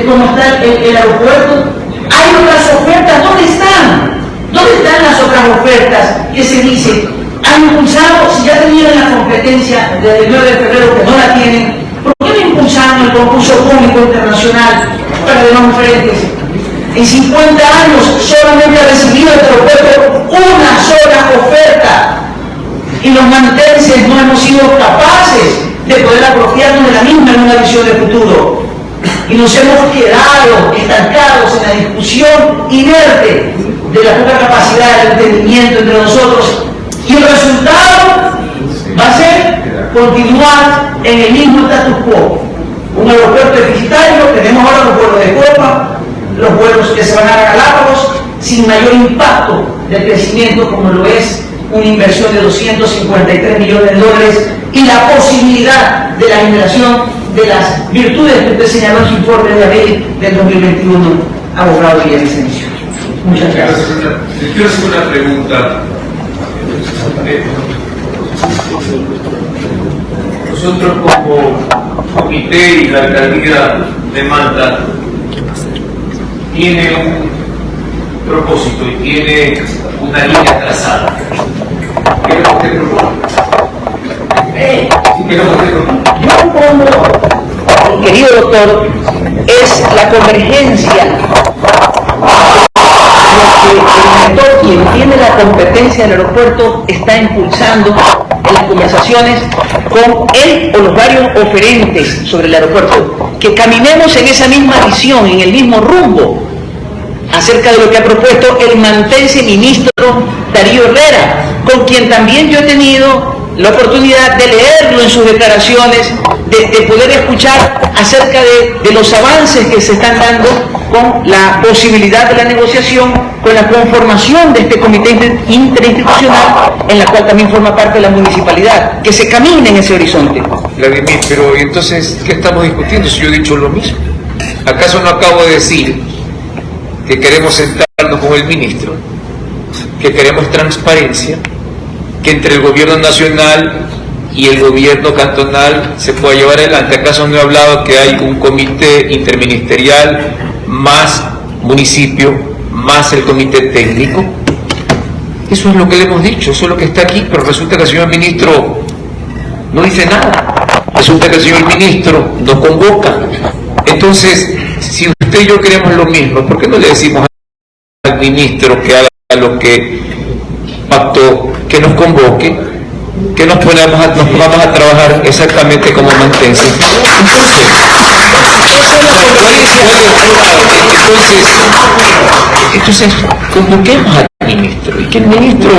como está el aeropuerto? Hay otras ofertas, ¿dónde están? ¿Dónde están las otras ofertas que se dicen? Han impulsado, si ya tenían la competencia desde el 9 de febrero que no la tienen, ¿por qué no impulsaron el concurso público internacional para demás frentes? En 50 años solamente ha recibido el aeropuerto una sola oferta, y los mantenses no hemos sido capaces de poder apropiarnos de la misma en una visión de futuro, y nos hemos quedado estancados en la discusión inerte de la poca capacidad de entendimiento entre nosotros, y el resultado va a ser continuar en el mismo status quo. Un aeropuerto deficitario, tenemos ahora los vuelos de Copa, los vuelos que se van a Galápagos, sin mayor impacto de crecimiento como lo es una inversión de 253 millones de dólares y la posibilidad de la generación de las virtudes que usted señaló en su informe de abril del 2021, abogado Villavicencio. Muchas gracias. Quiero hacer una pregunta. Nosotros como comité y la alcaldía de Manta tiene un propósito y tiene una línea trazada. ¿Qué es lo que usted propone? ¿Qué es lo que usted propone? Yo propongo, querido doctor, es la convergencia. El rector, quien tiene la competencia del aeropuerto, está impulsando en las conversaciones con él o los varios oferentes sobre el aeropuerto, que caminemos en esa misma visión, en el mismo rumbo, acerca de lo que ha propuesto el mantense ministro Darío Herrera, con quien también yo he tenido la oportunidad de leerlo en sus declaraciones, de poder escuchar acerca de los avances que se están dando con la posibilidad de la negociación, con la conformación de este comité interinstitucional, en la cual también forma parte la municipalidad, que se camine en ese horizonte. Vladimir, pero entonces, ¿qué estamos discutiendo si yo he dicho lo mismo? ¿Acaso no acabo de decir que queremos sentarnos con el ministro, que queremos transparencia, que entre el gobierno nacional y el gobierno cantonal se pueda llevar adelante? ¿Acaso no he hablado que hay un comité interministerial más municipio, más el comité técnico? Eso es lo que le hemos dicho, eso es lo que está aquí, pero resulta que el señor ministro no dice nada, resulta que el señor ministro no convoca. Entonces, si usted y yo queremos lo mismo, ¿por qué no le decimos al ministro que haga lo que pactó, que nos convoque, que nos pongamos a trabajar exactamente como mantense? Entonces, convoquemos al ministro y que el ministro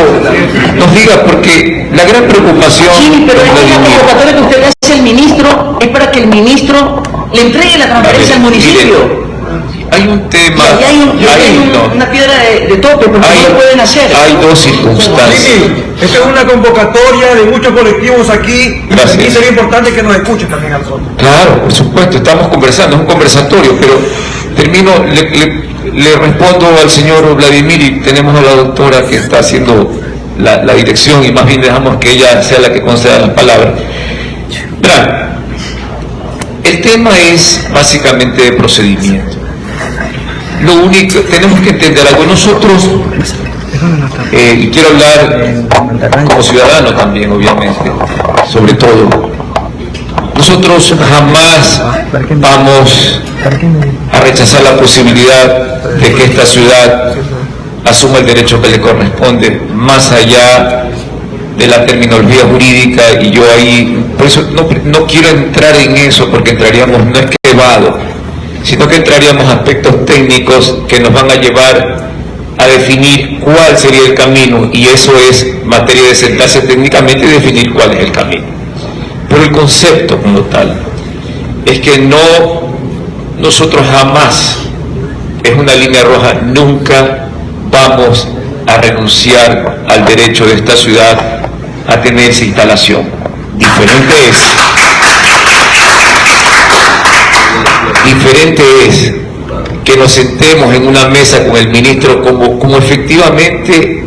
nos diga, porque la gran preocupación... Sí, pero la convocatoria que usted le hace al ministro es para que el ministro le entregue la transparencia al municipio. Hay un tema, hay una piedra de tope, porque no lo pueden hacer. Hay dos circunstancias. Sí, esta es una convocatoria de muchos colectivos aquí. Gracias. Y sería importante que nos escuchen también a nosotros. Claro, por supuesto, estamos conversando, es un conversatorio, pero termino, le respondo al señor Vladimir, y tenemos a la doctora que está haciendo la dirección, y más bien dejamos que ella sea la que conceda las palabras. Verán, el tema es básicamente de procedimiento. Lo único, tenemos que entender algo, nosotros, y quiero hablar como ciudadano también, obviamente, sobre todo, nosotros jamás vamos a rechazar la posibilidad de que esta ciudad asuma el derecho que le corresponde, más allá de la terminología jurídica, y yo ahí, por eso no quiero entrar en eso, porque entraríamos, no es que evado, sino que entraríamos a aspectos técnicos que nos van a llevar a definir cuál sería el camino, y eso es materia de sentarse técnicamente y definir cuál es el camino. Pero el concepto como tal es que nosotros jamás, es una línea roja, nunca vamos a renunciar al derecho de esta ciudad a tener esa instalación. Diferente es que nos sentemos en una mesa con el ministro como efectivamente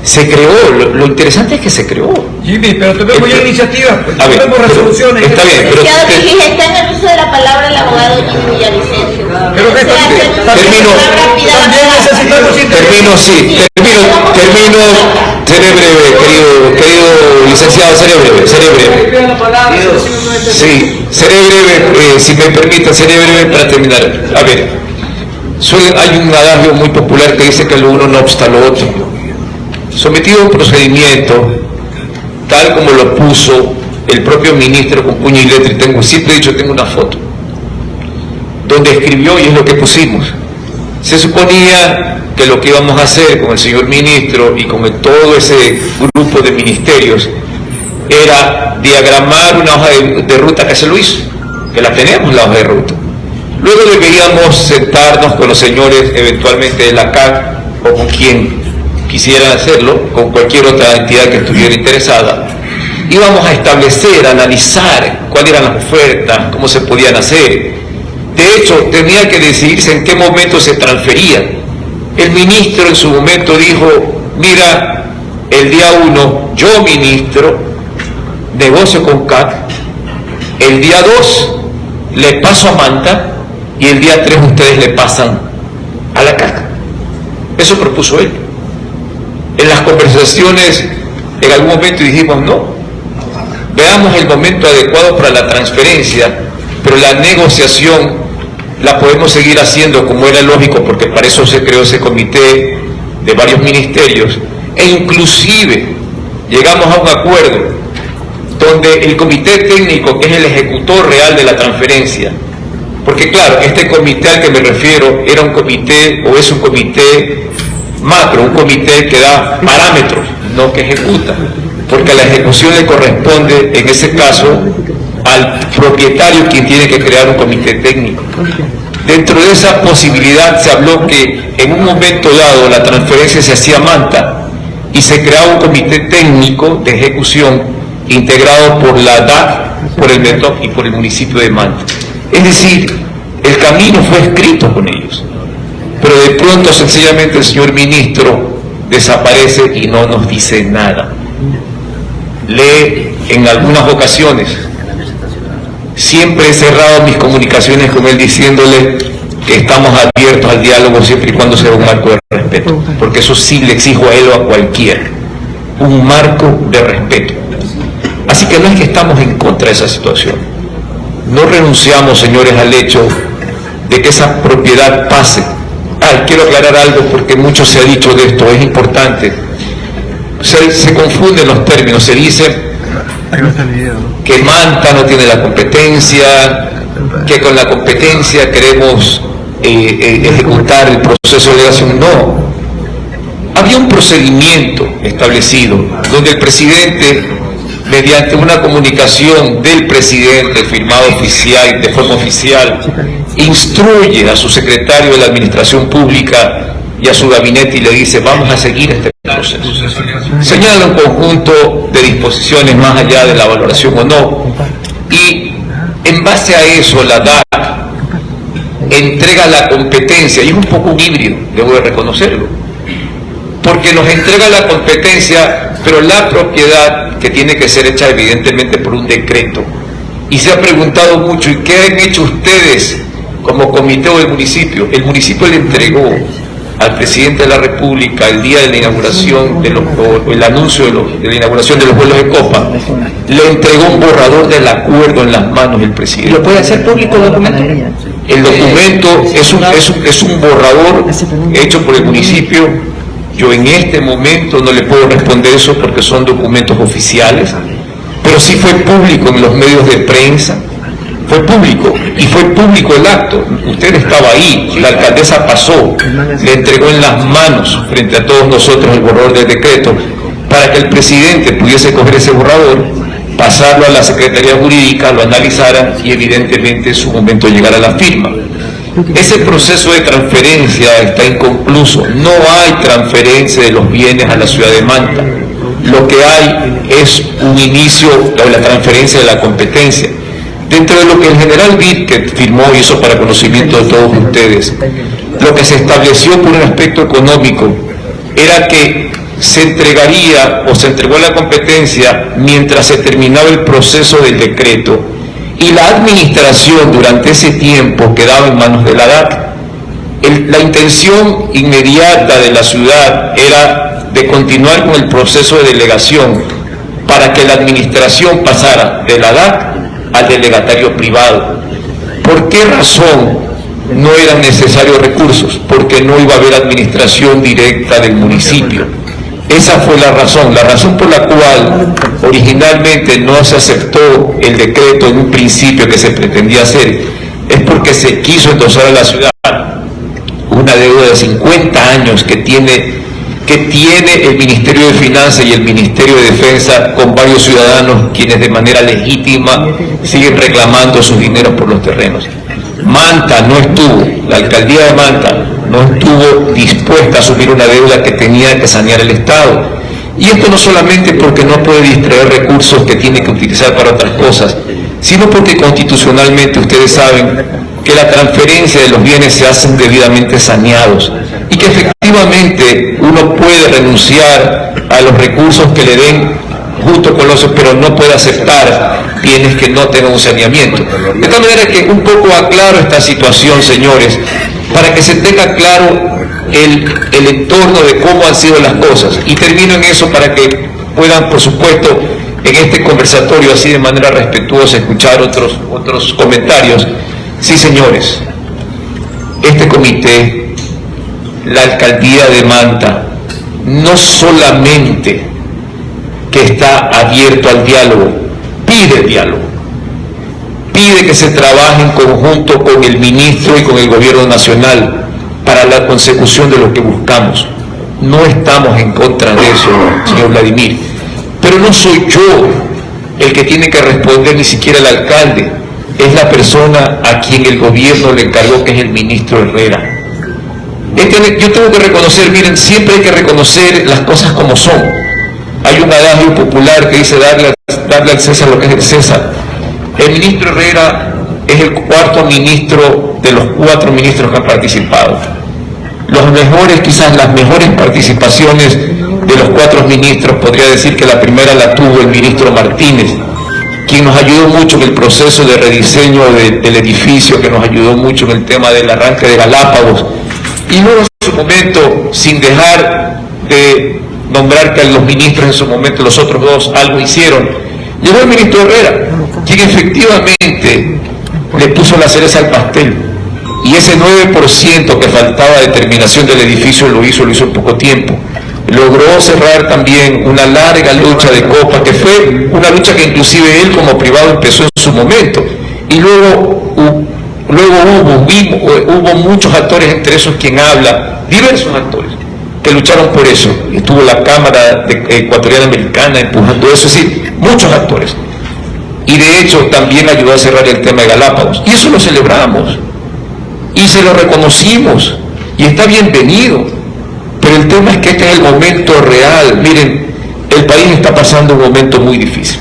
se creó. Lo interesante es que se creó. Jimmy, pero tenemos ya iniciativas, tenemos resoluciones. Está bien, pero Licenciado Vigil, está en el uso de la palabra el abogado Jimmy Villavicencio. Pero que termino, seré breve, querido licenciado, seré breve. Sí, seré breve, si me permiten, seré breve para terminar. A ver, hay un adagio muy popular que dice que lo uno no obsta lo otro. Sometido a un procedimiento, tal como lo puso el propio ministro con puño y letra, y siempre he dicho, tengo una foto, donde escribió, y es lo que pusimos. Se suponía que lo que íbamos a hacer con el señor ministro y con todo ese grupo de ministerios era diagramar una hoja de ruta, que se lo hizo, que la tenemos, la hoja de ruta. Luego deberíamos sentarnos con los señores eventualmente de la CAC o con quien quisieran hacerlo, con cualquier otra entidad que estuviera interesada. Íbamos a establecer, a analizar cuáles eran las ofertas, cómo se podían hacer. De hecho, tenía que decidirse en qué momento se transfería. El ministro en su momento dijo, mira, el día 1, yo ministro, negocio con CAC, el día 2 le paso a Manta, y el día 3 ustedes le pasan a la CAC. Eso propuso él. En las conversaciones, en algún momento dijimos, no, veamos el momento adecuado para la transferencia, pero la negociación la podemos seguir haciendo como era lógico, porque para eso se creó ese comité de varios ministerios, e inclusive llegamos a un acuerdo donde el comité técnico, que es el ejecutor real de la transferencia, porque claro, este comité al que me refiero era un comité, o es un comité macro, un comité que da parámetros, no que ejecuta, porque la ejecución le corresponde en ese caso al propietario, quien tiene que crear un comité técnico. Dentro de esa posibilidad se habló que en un momento dado la transferencia se hacía a Manta y se creaba un comité técnico de ejecución integrado por la DAC, por el METOC y por el municipio de Manta. Es decir, el camino fue escrito con ellos, pero de pronto sencillamente el señor ministro desaparece y no nos dice nada. Lee en algunas ocasiones, siempre he cerrado mis comunicaciones con él diciéndole que estamos abiertos al diálogo siempre y cuando sea un marco de respeto, porque eso sí le exijo a él o a cualquiera, un marco de respeto. Así que no es que estamos en contra de esa situación, no renunciamos, señores, al hecho de que esa propiedad pase. Quiero aclarar algo porque mucho se ha dicho de esto, es importante. Se confunden los términos, se dice que Manta no tiene la competencia, que con la competencia queremos ejecutar el proceso de delegación. No, había un procedimiento establecido donde el presidente, mediante una comunicación del presidente firmado oficial, de forma oficial, instruye a su secretario de la Administración Pública y a su gabinete y le dice, vamos a seguir este proceso. Señala un conjunto de disposiciones más allá de la valoración o no, y en base a eso la DAC entrega la competencia, y es un poco un híbrido, debo de reconocerlo, porque nos entrega la competencia, pero la propiedad que tiene que ser hecha evidentemente por un decreto. Y se ha preguntado mucho, ¿y qué han hecho ustedes como comité del municipio? El municipio le entregó al presidente de la República el día de la inauguración, el anuncio de la inauguración de los vuelos de Copa, le entregó un borrador del acuerdo en las manos del presidente. ¿Lo puede hacer público el documento? El documento es un borrador hecho por el municipio. Yo en este momento no le puedo responder eso porque son documentos oficiales, pero sí fue público en los medios de prensa, fue público, y fue público el acto. Usted estaba ahí, la alcaldesa pasó, le entregó en las manos frente a todos nosotros el borrador del decreto para que el presidente pudiese coger ese borrador, pasarlo a la Secretaría Jurídica, lo analizaran y evidentemente en su momento llegara a la firma. Ese proceso de transferencia está inconcluso, no hay transferencia de los bienes a la ciudad de Manta. Lo que hay es un inicio de la transferencia de la competencia. Dentro de lo que el general Vizquet firmó, y eso para conocimiento de todos ustedes, lo que se estableció por un aspecto económico era que se entregaría o se entregó la competencia mientras se terminaba el proceso del decreto, y la administración durante ese tiempo quedaba en manos de la DAC. La intención inmediata de la ciudad era de continuar con el proceso de delegación para que la administración pasara de la DAC al delegatario privado. ¿Por qué razón no eran necesarios recursos? Porque no iba a haber administración directa del municipio. Esa fue la razón por la cual originalmente no se aceptó el decreto en un principio que se pretendía hacer, es porque se quiso endosar a la ciudad una deuda de 50 años que tiene el Ministerio de Finanzas y el Ministerio de Defensa con varios ciudadanos quienes de manera legítima siguen reclamando sus dineros por los terrenos. Manta no estuvo, la alcaldía de Manta no estuvo dispuesta a asumir una deuda que tenía que sanear el Estado. Y esto no solamente porque no puede distraer recursos que tiene que utilizar para otras cosas, sino porque constitucionalmente ustedes saben que la transferencia de los bienes se hacen debidamente saneados y que efectivamente uno puede renunciar a los recursos que le den junto con los, pero no puede aceptar bienes que no tengan un saneamiento. De tal manera que un poco aclaro esta situación, señores, para que se tenga claro el entorno de cómo han sido las cosas, y termino en eso para que puedan, por supuesto, en este conversatorio así de manera respetuosa escuchar otros comentarios. Sí, señores, este comité, la alcaldía de Manta, no solamente que está abierto al diálogo, pide diálogo, pide que se trabaje en conjunto con el ministro y con el gobierno nacional para la consecución de lo que buscamos. No estamos en contra de eso, señor Vladimir, pero no soy yo el que tiene que responder, ni siquiera el alcalde, es la persona a quien el gobierno le encargó, que es el ministro Herrera. Yo tengo que reconocer, miren, siempre hay que reconocer las cosas como son. Hay un adagio popular que dice darle al César lo que es el César. El ministro Herrera es el cuarto ministro de los 4 ministros que han participado. Los mejores, quizás las mejores participaciones de los 4 ministros, podría decir que la primera la tuvo el ministro Martínez, quien nos ayudó mucho en el proceso de rediseño del edificio, que nos ayudó mucho en el tema del arranque de Galápagos. Y luego en su momento, sin dejar de nombrar que los ministros en su momento, los otros 2, algo hicieron, llegó el ministro Herrera, quien efectivamente le puso la cereza al pastel, y ese 9% que faltaba de terminación del edificio lo hizo en poco tiempo. Logró cerrar también una larga lucha de copa, que fue una lucha que inclusive él como privado empezó en su momento, y luego hubo muchos actores, entre esos quien habla, diversos actores que lucharon por eso. Estuvo la Cámara Ecuatoriana Americana empujando eso, es decir, muchos actores. Y de hecho también ayudó a cerrar el tema de Galápagos. Y eso lo celebramos. Y se lo reconocimos. Y está bienvenido. Pero el tema es que este es el momento real. Miren, el país está pasando un momento muy difícil,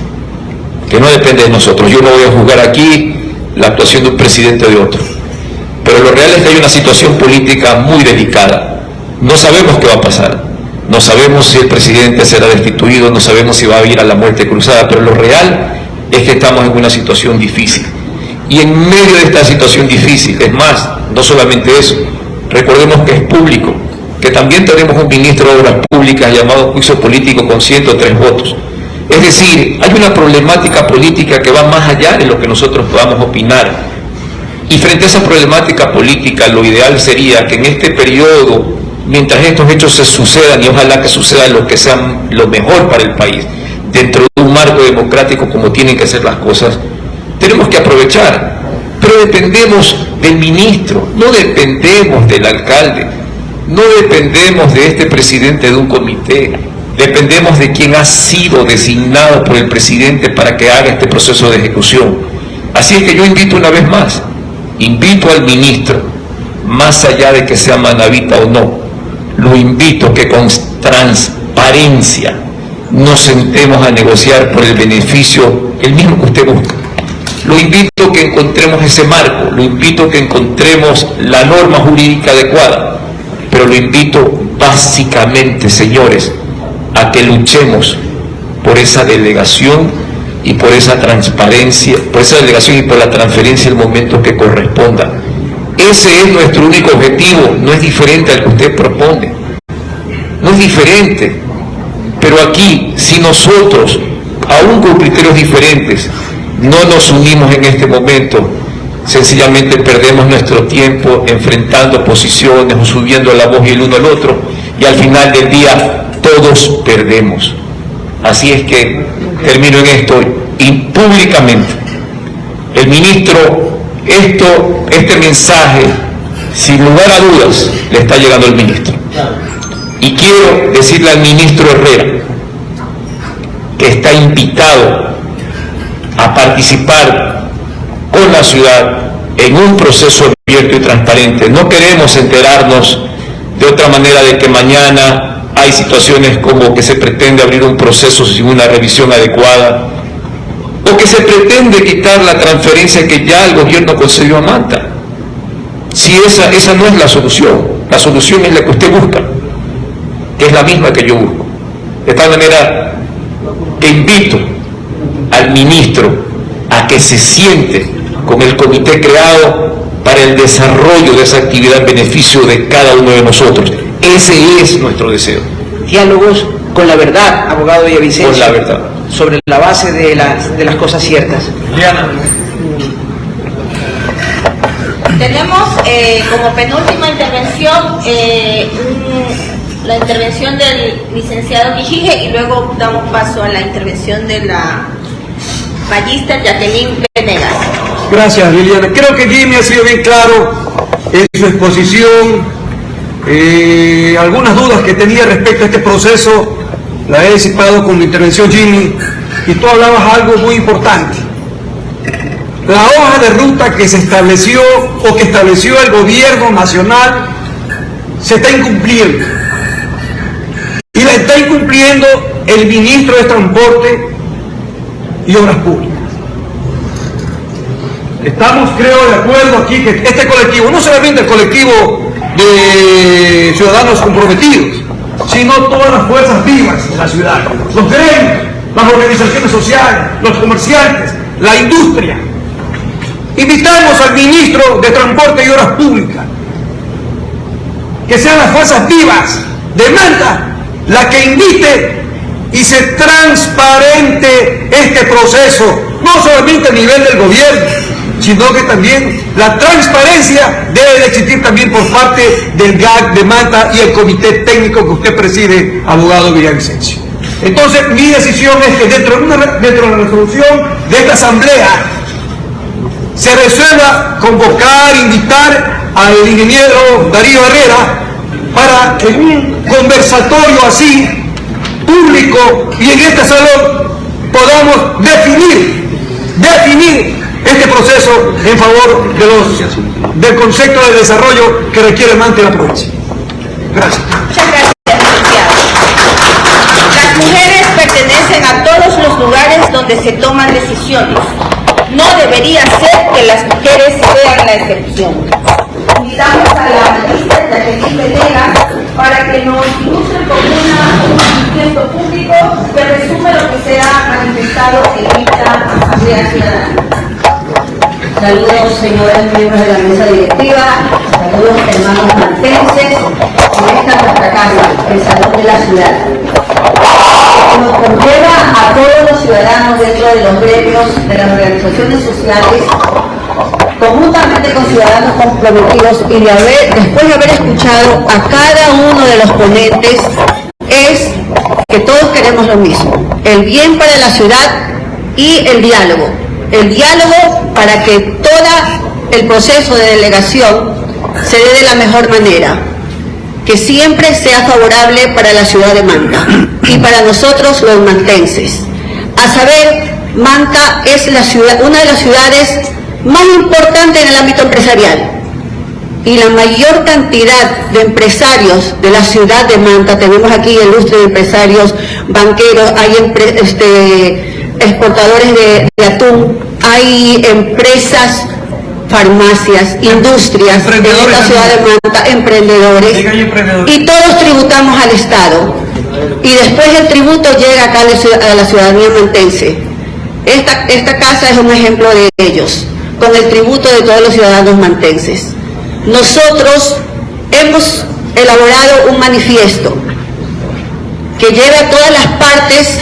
que no depende de nosotros. Yo no voy a juzgar aquí la actuación de un presidente o de otro. Pero lo real es que hay una situación política muy delicada. No sabemos qué va a pasar, no sabemos si el presidente será destituido, no sabemos si va a ir a la muerte cruzada, pero lo real es que estamos en una situación difícil. Y en medio de esta situación difícil, es más, no solamente eso, recordemos que es público, que también tenemos un ministro de Obras Públicas llamado Juicio Político con 103 votos. Es decir, hay una problemática política que va más allá de lo que nosotros podamos opinar. Y frente a esa problemática política, lo ideal sería que en este periodo, mientras estos hechos se sucedan, y ojalá que suceda lo que sea lo mejor para el país, dentro de un marco democrático como tienen que ser las cosas, tenemos que aprovechar, pero dependemos del ministro, no dependemos del alcalde, no dependemos de este presidente de un comité, dependemos de quien ha sido designado por el presidente para que haga este proceso de ejecución. Así es que yo invito una vez más, invito al ministro, más allá de que sea manabita o no, lo invito que con transparencia nos sentemos a negociar por el beneficio, el mismo que usted busca. Lo invito a que encontremos ese marco, lo invito a que encontremos la norma jurídica adecuada, pero lo invito básicamente, señores, a que luchemos por esa delegación y por esa transparencia, por esa delegación y por la transferencia en el momento que corresponda. Ese es nuestro único objetivo, no es diferente al que usted propone, no es diferente, pero aquí, si nosotros, aún con criterios diferentes, no nos unimos en este momento, sencillamente perdemos nuestro tiempo enfrentando posiciones o subiendo la voz y el uno al otro, y al final del día todos perdemos. Así es que termino en esto, y públicamente el ministro, este mensaje sin lugar a dudas le está llegando al ministro, y quiero decirle al ministro Herrera que está invitado a participar con la ciudad en un proceso abierto y transparente. No queremos enterarnos de otra manera de que mañana hay situaciones como que se pretende abrir un proceso sin una revisión adecuada, o que se pretende quitar la transferencia que ya el gobierno concedió a Manta. Si esa no es la solución es la que usted busca, que es la misma que yo busco. De tal manera que invito al ministro a que se siente con el comité creado para el desarrollo de esa actividad en beneficio de cada uno de nosotros. Ese es nuestro deseo. Diálogos con la verdad, abogado Villavicencio. Con la verdad. Sobre la base de las cosas ciertas. Diana. Tenemos como penúltima intervención la intervención del licenciado Quijije, y luego damos paso a la intervención de la magíster Jacqueline Venegas. Gracias, Liliana. Creo que Jimmy ha sido bien claro en su exposición. Algunas dudas que tenía respecto a este proceso la he disipado con mi intervención, Jimmy, y tú hablabas algo muy importante. La hoja de ruta que se estableció o que estableció el gobierno nacional se está incumpliendo, y la está incumpliendo el ministro de Transporte y Obras Públicas. Estamos, creo, de acuerdo aquí que este colectivo, no solamente el colectivo de ciudadanos comprometidos, sino todas las fuerzas vivas de la ciudad, los gremios, las organizaciones sociales, los comerciantes, la industria. Invitamos al ministro de Transporte y Obras Públicas que sean las fuerzas vivas de Manta la que invite y se transparente este proceso, no solamente a nivel del gobierno, sino que también la transparencia debe de existir también por parte del GAC de Manta y el comité técnico que usted preside, abogado Villavicencio. Entonces, mi decisión es que dentro de la resolución de esta asamblea se resuelva convocar, invitar al ingeniero Darío Herrera para que en un conversatorio así, público y en este salón, podamos definir este proceso en favor del concepto de desarrollo que requiere Manta y la provincia. Gracias. Muchas gracias, licenciado. Las mujeres pertenecen a todos los lugares donde se toman decisiones. No debería ser que las mujeres sean la excepción. Invitamos a la magíster Jacqueline Venegas para que nos ilustre con un conocimiento público que resume lo que se ha manifestado en esta Asamblea Ciudadana. Saludos, señores miembros de la mesa directiva, saludos, hermanos maltenses, en esta nuestra casa, el Salón de la Ciudad. Nos conlleva a todos los ciudadanos dentro de los gremios de las organizaciones sociales, conjuntamente con ciudadanos comprometidos, y después de haber escuchado a cada uno de los ponentes, es que todos queremos lo mismo: el bien para la ciudad y el diálogo. el diálogo para que todo el proceso de delegación se dé de la mejor manera, que siempre sea favorable para la ciudad de Manta y para nosotros los mantenses. A saber, Manta es una de las ciudades más importantes en el ámbito empresarial, y la mayor cantidad de empresarios de la ciudad de Manta, tenemos aquí ilustres empresarios, banqueros, hay exportadores de atún, hay empresas, farmacias, industrias en esta ciudad de Manta, emprendedores, y todos tributamos al Estado, y después el tributo llega acá a la ciudadanía mantense. Esta casa es un ejemplo de ellos, con el tributo de todos los ciudadanos mantenses. Nosotros hemos elaborado un manifiesto que lleve a todas las partes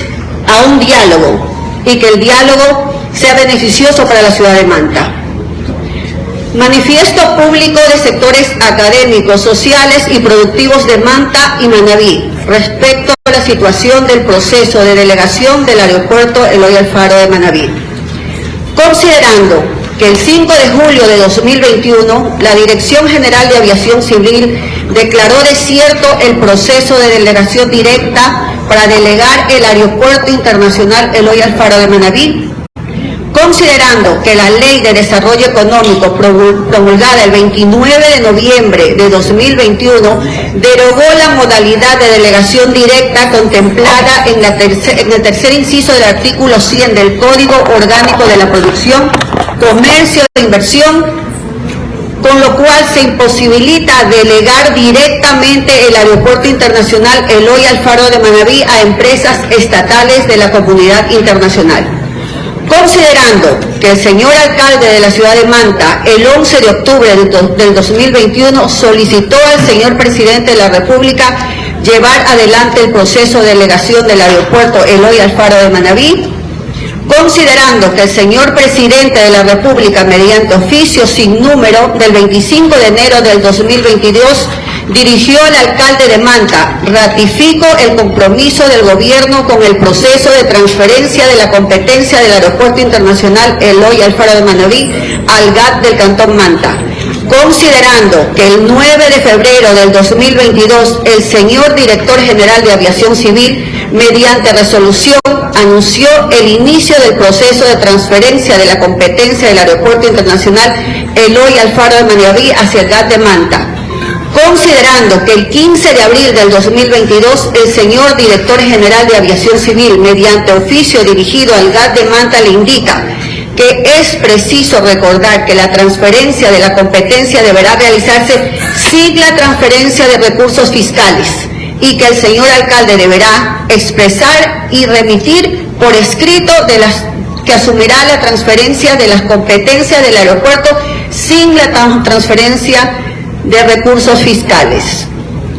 a un diálogo y que el diálogo sea beneficioso para la ciudad de Manta. Manifiesto público de sectores académicos, sociales y productivos de Manta y Manabí respecto a la situación del proceso de delegación del aeropuerto Eloy Alfaro de Manabí. Considerando que el 5 de julio de 2021 la Dirección General de Aviación Civil declaró desierto el proceso de delegación directa para delegar el Aeropuerto Internacional Eloy Alfaro de Manabí, considerando que la Ley de Desarrollo Económico promulgada el 29 de noviembre de 2021 derogó la modalidad de delegación directa contemplada en el tercer inciso del artículo 100 del Código Orgánico de la Producción, Comercio e Inversión, con lo cual se imposibilita delegar directamente el Aeropuerto Internacional Eloy Alfaro de Manabí a empresas estatales de la comunidad internacional. Considerando que el señor alcalde de la ciudad de Manta, el 11 de octubre del 2021, solicitó al señor presidente de la República llevar adelante el proceso de delegación del aeropuerto Eloy Alfaro de Manabí, considerando que el señor presidente de la República, mediante oficio sin número del 25 de enero del 2022, dirigió al alcalde de Manta: ratifico el compromiso del gobierno con el proceso de transferencia de la competencia del Aeropuerto Internacional Eloy Alfaro de Manabí al GAT del Cantón Manta. Considerando que el 9 de febrero del 2022 el señor director general de Aviación Civil, mediante resolución, anunció el inicio del proceso de transferencia de la competencia del Aeropuerto Internacional Eloy Alfaro de Manabí hacia el GAT de Manta. Considerando que el 15 de abril del 2022 el señor director general de Aviación Civil, mediante oficio dirigido al GAT de Manta, le indica que es preciso recordar que la transferencia de la competencia deberá realizarse sin la transferencia de recursos fiscales y que el señor alcalde deberá expresar y remitir por escrito que asumirá la transferencia de las competencias del aeropuerto sin la transferencia de recursos fiscales.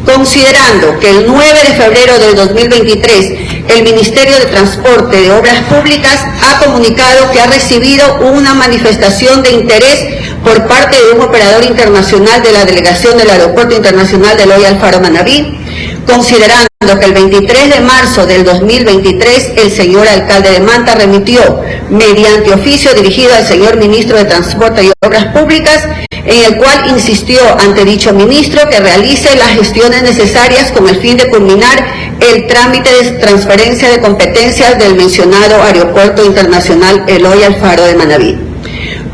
Considerando que el 9 de febrero del 2023 el Ministerio de Transporte de Obras Públicas ha comunicado que ha recibido una manifestación de interés por parte de un operador internacional de la delegación del Aeropuerto Internacional de Eloy Alfaro Manabí, considerando que el 23 de marzo del 2023 el señor alcalde de Manta remitió, mediante oficio dirigido al señor ministro de Transporte y Obras Públicas, en el cual insistió ante dicho ministro que realice las gestiones necesarias con el fin de culminar el trámite de transferencia de competencias del mencionado Aeropuerto Internacional Eloy Alfaro de Manabí.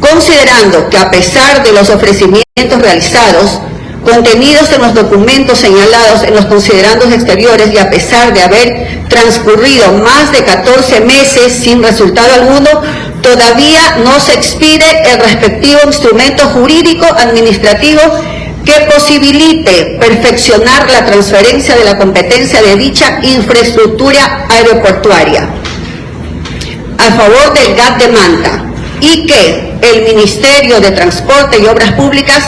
Considerando que a pesar de los ofrecimientos realizados, contenidos en los documentos señalados en los considerandos exteriores, y a pesar de haber transcurrido más de 14 meses sin resultado alguno, todavía no se expide el respectivo instrumento jurídico administrativo que posibilite perfeccionar la transferencia de la competencia de dicha infraestructura aeroportuaria a favor del GAT de Manta, y que el Ministerio de Transporte y Obras Públicas,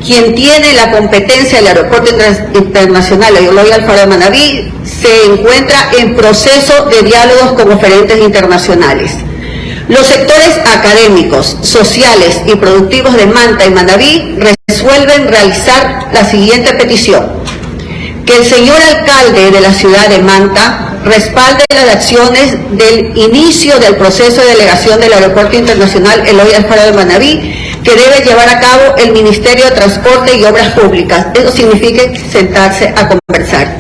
quien tiene la competencia del Aeropuerto Internacional Eloy Alfaro de Manabí, se encuentra en proceso de diálogos con oferentes internacionales. Los sectores académicos, sociales y productivos de Manta y Manabí resuelven realizar la siguiente petición: que el señor alcalde de la ciudad de Manta respalde las acciones del inicio del proceso de delegación del Aeropuerto Internacional Eloy Alfaro de Manabí, que debe llevar a cabo el Ministerio de Transporte y Obras Públicas. Eso significa sentarse a conversar.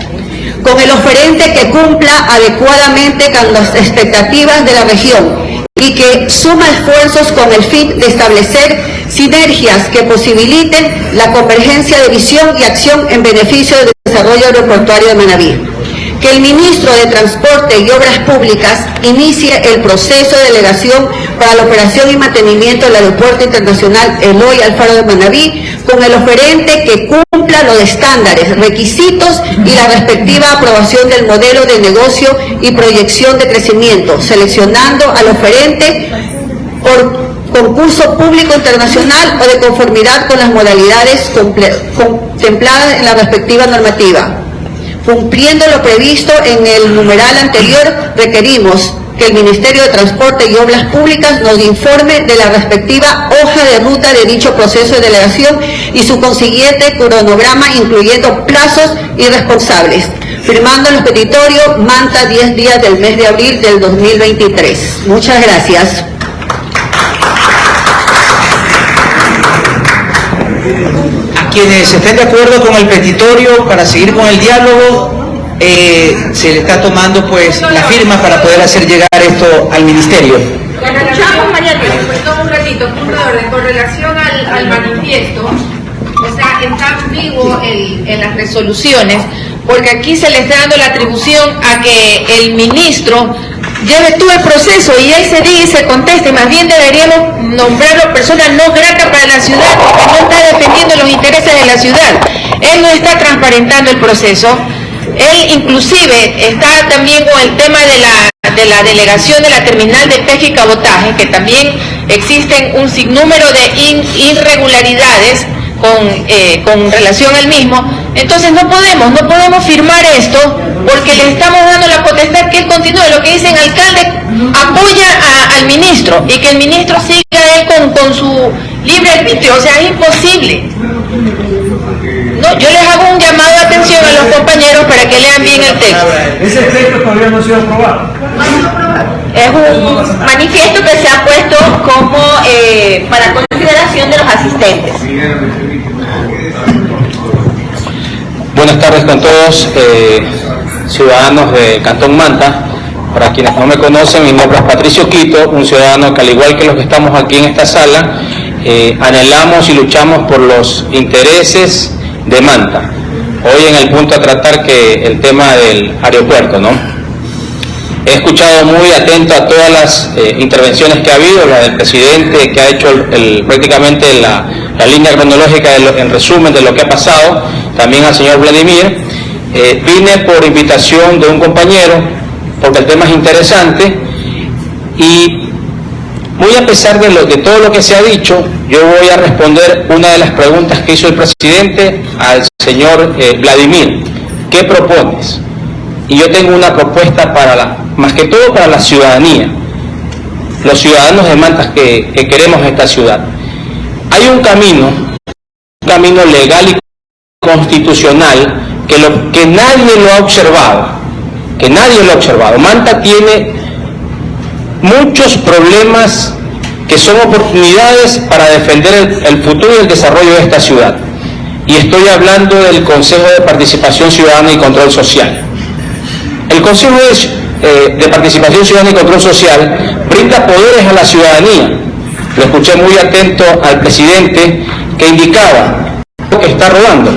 Con el oferente que cumpla adecuadamente con las expectativas de la región y que suma esfuerzos con el fin de establecer sinergias que posibiliten la convergencia de visión y acción en beneficio del desarrollo aeroportuario de Manabí. Que el ministro de Transporte y Obras Públicas inicie el proceso de delegación para la operación y mantenimiento del Aeropuerto Internacional Eloy Alfaro de Manabí con el oferente que cumpla los estándares, requisitos y la respectiva aprobación del modelo de negocio y proyección de crecimiento, seleccionando al oferente por concurso público internacional o de conformidad con las modalidades contempladas en la respectiva normativa. Cumpliendo lo previsto en el numeral anterior, requerimos que el Ministerio de Transporte y Obras Públicas nos informe de la respectiva hoja de ruta de dicho proceso de delegación y su consiguiente cronograma, incluyendo plazos y responsables. Firmando el petitorio Manta, 10 días del mes de abril del 2023. Muchas gracias. Quienes estén de acuerdo con el petitorio para seguir con el diálogo, se le está tomando pues la firma para poder hacer llegar esto al ministerio. Perdón, un ratito, punto de orden, con relación al manifiesto, o sea, está ambiguo en las resoluciones, porque aquí se le está dando la atribución a que el ministro lleve todo el proceso y él se diga y se conteste. Más bien deberíamos nombrarlo persona no grata para la ciudad, porque no está defendiendo los intereses de la ciudad. Él no está transparentando el proceso. Él inclusive está también con el tema de la delegación de la terminal de pesca y cabotaje, que también existen un sinnúmero de irregularidades con relación al mismo. Entonces no podemos firmar esto, porque le estamos dando la potestad que él continúe. Lo que dice el alcalde apoya al ministro y que el ministro siga él con su libre arbitrio. O sea, es imposible. No, yo les hago un llamado de atención a los compañeros para que lean bien el texto. Ese texto todavía no ha sido aprobado. Es un manifiesto que se ha puesto como para consideración de los asistentes. Buenas tardes con todos, ciudadanos de Cantón Manta. Para quienes no me conocen, mi nombre es Patricio Quito, un ciudadano que, al igual que los que estamos aquí en esta sala, anhelamos y luchamos por los intereses de Manta. Hoy en el punto a tratar que el tema del aeropuerto, ¿no? He escuchado muy atento a todas las intervenciones que ha habido, la del presidente que ha hecho prácticamente la línea cronológica en resumen de lo que ha pasado, también al señor Vladimir. Vine por invitación de un compañero, porque el tema es interesante, y muy a pesar de todo lo que se ha dicho, yo voy a responder una de las preguntas que hizo el presidente al señor Vladimir. ¿Qué propones? Y yo tengo una propuesta más que todo para la ciudadanía, los ciudadanos de Manta que queremos esta ciudad. Hay un camino legal y constitucional que nadie lo ha observado, Manta tiene muchos problemas que son oportunidades para defender el futuro y el desarrollo de esta ciudad. Y estoy hablando del Consejo de Participación Ciudadana y Control Social. El Consejo de Participación Ciudadana y Control Social brinda poderes a la ciudadanía. Lo escuché muy atento al presidente, que indicaba lo que está robando,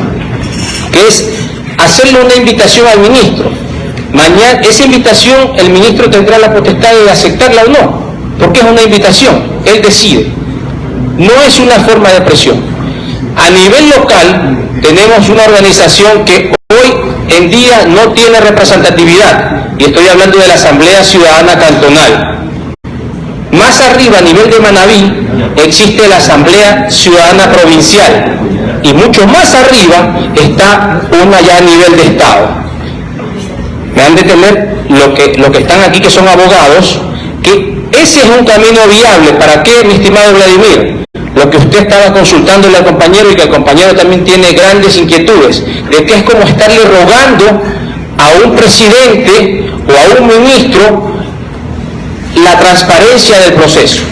que es hacerle una invitación al ministro. Mañana esa invitación el ministro tendrá la potestad de aceptarla o no, porque es una invitación, él decide. No es una forma de presión. A nivel local tenemos una organización que hoy en día no tiene representatividad, y estoy hablando de la Asamblea Ciudadana Cantonal. Más arriba, a nivel de Manabí, existe la Asamblea Ciudadana Provincial, y mucho más arriba está una ya a nivel de Estado. Me han de tener lo que están aquí, que son abogados, que ese es un camino viable. ¿Para qué, mi estimado Vladimir? Lo que usted estaba consultándole al compañero, y que el compañero también tiene grandes inquietudes, de que es como estarle rogando a un presidente o a un ministro la transparencia del proceso.